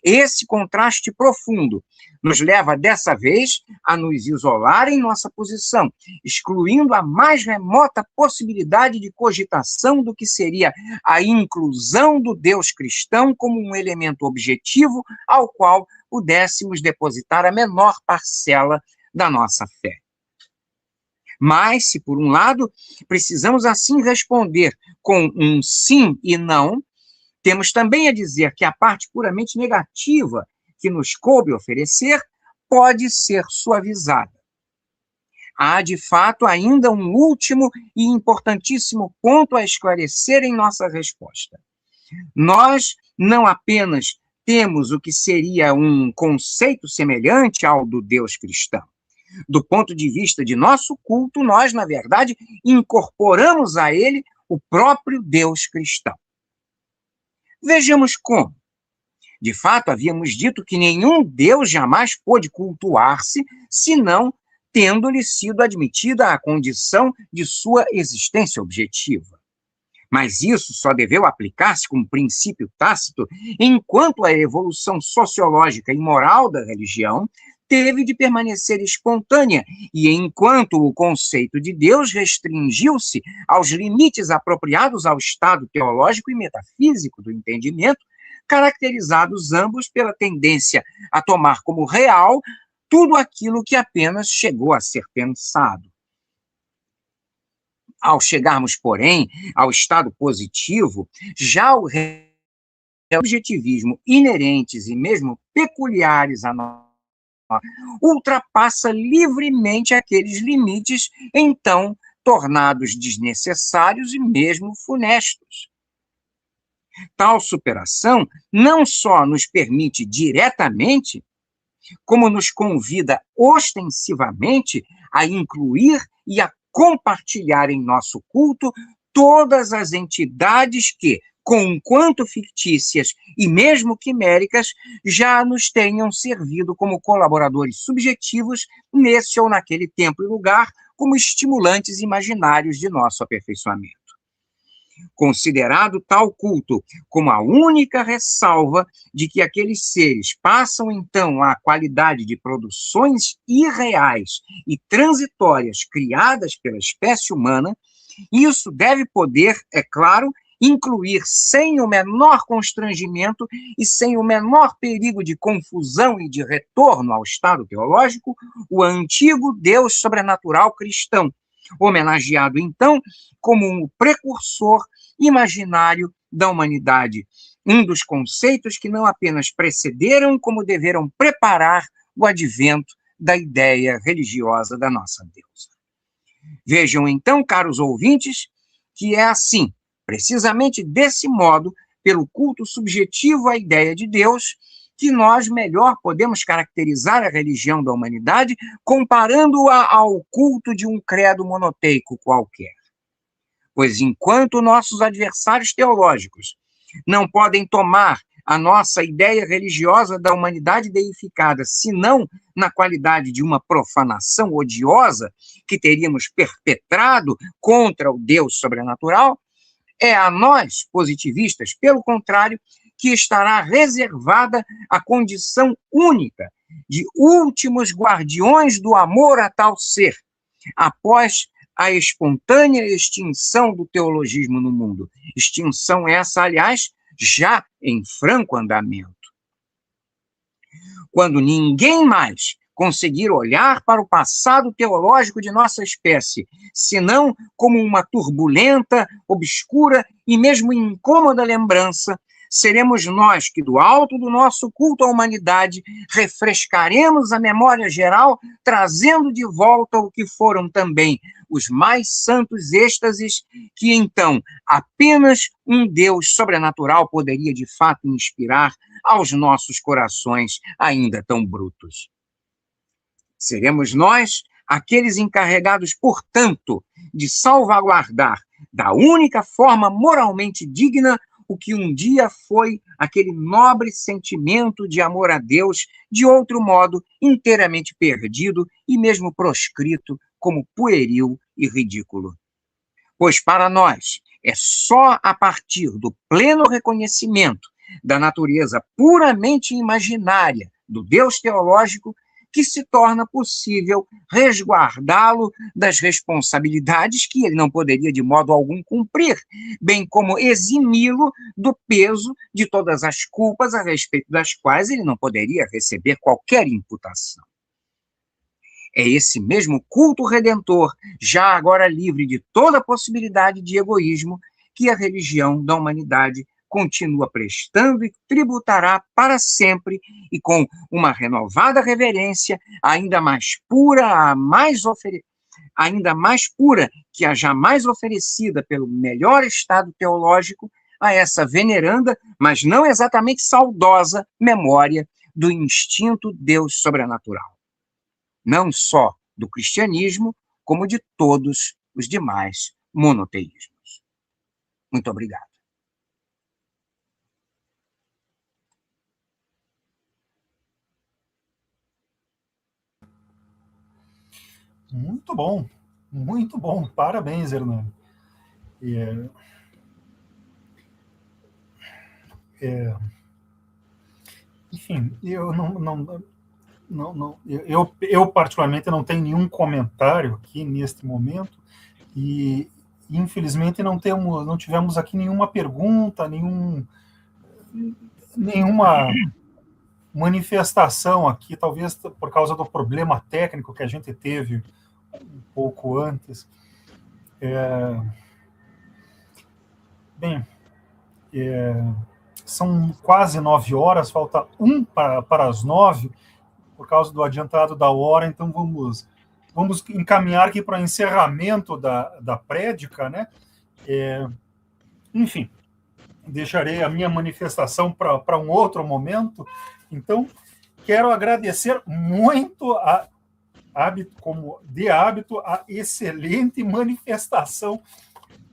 esse contraste profundo nos leva, dessa vez, a nos isolar em nossa posição, excluindo a mais remota possibilidade de cogitação do que seria a inclusão do Deus cristão como um elemento objetivo ao qual pudéssemos depositar a menor parcela da nossa fé. Mas, se por um lado precisamos assim responder com um sim e não, temos também a dizer que a parte puramente negativa que nos coube oferecer pode ser suavizada. há, de fato, ainda um último e importantíssimo ponto a esclarecer em nossa resposta. Nós não apenas temos o que seria um conceito semelhante ao do Deus cristão. Do ponto de vista de nosso culto, nós, na verdade, incorporamos a ele o próprio Deus cristão. Vejamos como. De fato, havíamos dito que nenhum Deus jamais pôde cultuar-se, senão tendo-lhe sido admitida a condição de sua existência objetiva. Mas isso só deveu aplicar-se como princípio tácito enquanto a evolução sociológica e moral da religião teve de permanecer espontânea e enquanto o conceito de Deus restringiu-se aos limites apropriados ao estado teológico e metafísico do entendimento, caracterizados ambos pela tendência a tomar como real tudo aquilo que apenas chegou a ser pensado. Ao chegarmos, porém, ao estado positivo, já o objetivismo inerentes e mesmo peculiares a nós ultrapassa livremente aqueles limites então tornados desnecessários e mesmo funestos. Tal superação não só nos permite diretamente, como nos convida ostensivamente a incluir e a compartilhar em nosso culto todas as entidades que, conquanto fictícias e mesmo quiméricas, já nos tenham servido como colaboradores subjetivos nesse ou naquele tempo e lugar, como estimulantes imaginários de nosso aperfeiçoamento. Considerado tal culto como a única ressalva de que aqueles seres passam, então, à qualidade de produções irreais e transitórias criadas pela espécie humana, isso deve poder, é claro, incluir sem o menor constrangimento e sem o menor perigo de confusão e de retorno ao estado teológico, o antigo Deus sobrenatural cristão, homenageado, então, como um precursor imaginário da humanidade, um dos conceitos que não apenas precederam, como deveram preparar o advento da ideia religiosa da nossa deusa. Vejam, então, caros ouvintes, que é assim, precisamente desse modo, pelo culto subjetivo à ideia de Deus, que nós melhor podemos caracterizar a religião da humanidade comparando-a ao culto de um credo monoteico qualquer. Pois enquanto nossos adversários teológicos não podem tomar a nossa ideia religiosa da humanidade deificada, senão na qualidade de uma profanação odiosa que teríamos perpetrado contra o Deus sobrenatural, é a nós, positivistas, pelo contrário, que estará reservada a condição única de últimos guardiões do amor a tal ser, após a espontânea extinção do teologismo no mundo. Extinção essa, aliás, já em franco andamento. Quando ninguém mais conseguir olhar para o passado teológico de nossa espécie, senão como uma turbulenta, obscura e mesmo incômoda lembrança, seremos nós que, do alto do nosso culto à humanidade, refrescaremos a memória geral, trazendo de volta o que foram também os mais santos êxtases que, então, apenas um Deus sobrenatural poderia, de fato, inspirar aos nossos corações ainda tão brutos. Seremos nós aqueles encarregados, portanto, de salvaguardar da única forma moralmente digna o que um dia foi aquele nobre sentimento de amor a Deus, de outro modo inteiramente perdido e mesmo proscrito como pueril e ridículo. Pois para nós é só a partir do pleno reconhecimento da natureza puramente imaginária do Deus teológico que se torna possível resguardá-lo das responsabilidades que ele não poderia de modo algum cumprir, bem como eximi-lo do peso de todas as culpas a respeito das quais ele não poderia receber qualquer imputação. É esse mesmo culto redentor, já agora livre de toda possibilidade de egoísmo, que a religião da humanidade continua prestando e tributará para sempre, e com uma renovada reverência, ainda mais pura, ainda mais pura que a jamais oferecida pelo melhor estado teológico a essa veneranda, mas não exatamente saudosa, memória do instinto Deus sobrenatural. Não só do cristianismo, como de todos os demais monoteísmos. Muito obrigado. Muito bom, muito bom. Parabéns, Hernani. Enfim, eu particularmente não tenho nenhum comentário aqui neste momento e infelizmente não tivemos aqui nenhuma pergunta, nenhuma manifestação aqui, talvez por causa do problema técnico que a gente teve um pouco antes. São quase 9 horas, falta 1 para as 9, por causa do adiantado da hora, então vamos encaminhar aqui para o encerramento da prédica, né? Enfim, deixarei a minha manifestação para um outro momento. Então, quero agradecer muito, como de hábito, a excelente manifestação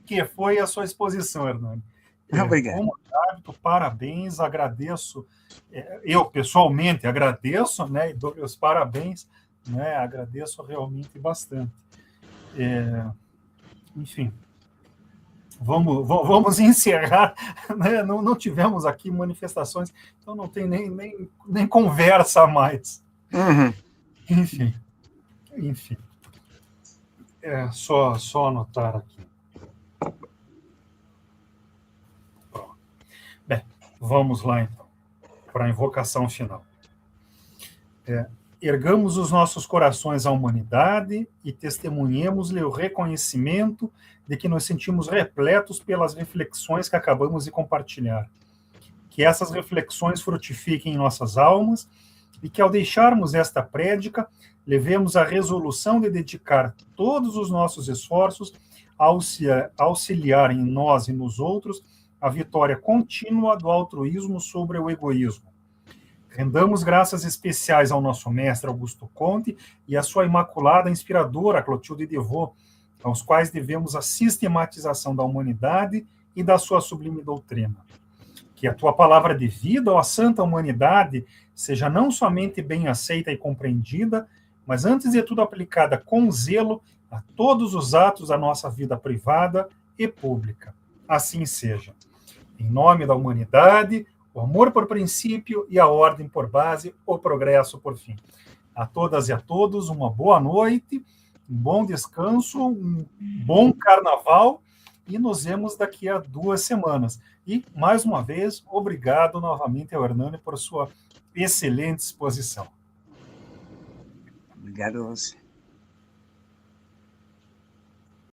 que foi a sua exposição, Hernani. Obrigado. Como hábito, parabéns, agradeço. Eu, pessoalmente, agradeço, né, e dou meus parabéns, né, agradeço realmente bastante. Enfim, vamos encerrar, né? Não tivemos aqui manifestações, então não tem nem conversa a mais. Uhum. Enfim. Só anotar aqui. Bem, vamos lá então, para a invocação final. Ergamos os nossos corações à humanidade e testemunhemos-lhe o reconhecimento de que nos sentimos repletos pelas reflexões que acabamos de compartilhar. Que essas reflexões frutifiquem em nossas almas e que, ao deixarmos esta prédica, levemos a resolução de dedicar todos os nossos esforços a auxiliar em nós e nos outros a vitória contínua do altruísmo sobre o egoísmo. Rendamos graças especiais ao nosso mestre Augusto Conte e à sua imaculada inspiradora Clotilde Devaux, aos quais devemos a sistematização da humanidade e da sua sublime doutrina. Que a tua palavra de vida à santa humanidade seja não somente bem aceita e compreendida, mas antes de tudo aplicada com zelo a todos os atos da nossa vida privada e pública. Assim seja. Em nome da humanidade, o amor por princípio e a ordem por base, o progresso por fim. A todas e a todos, uma boa noite, um bom descanso, um bom carnaval e nos vemos daqui a 2 semanas. E, mais uma vez, obrigado novamente ao Hernani por sua excelente exposição. Obrigado a você.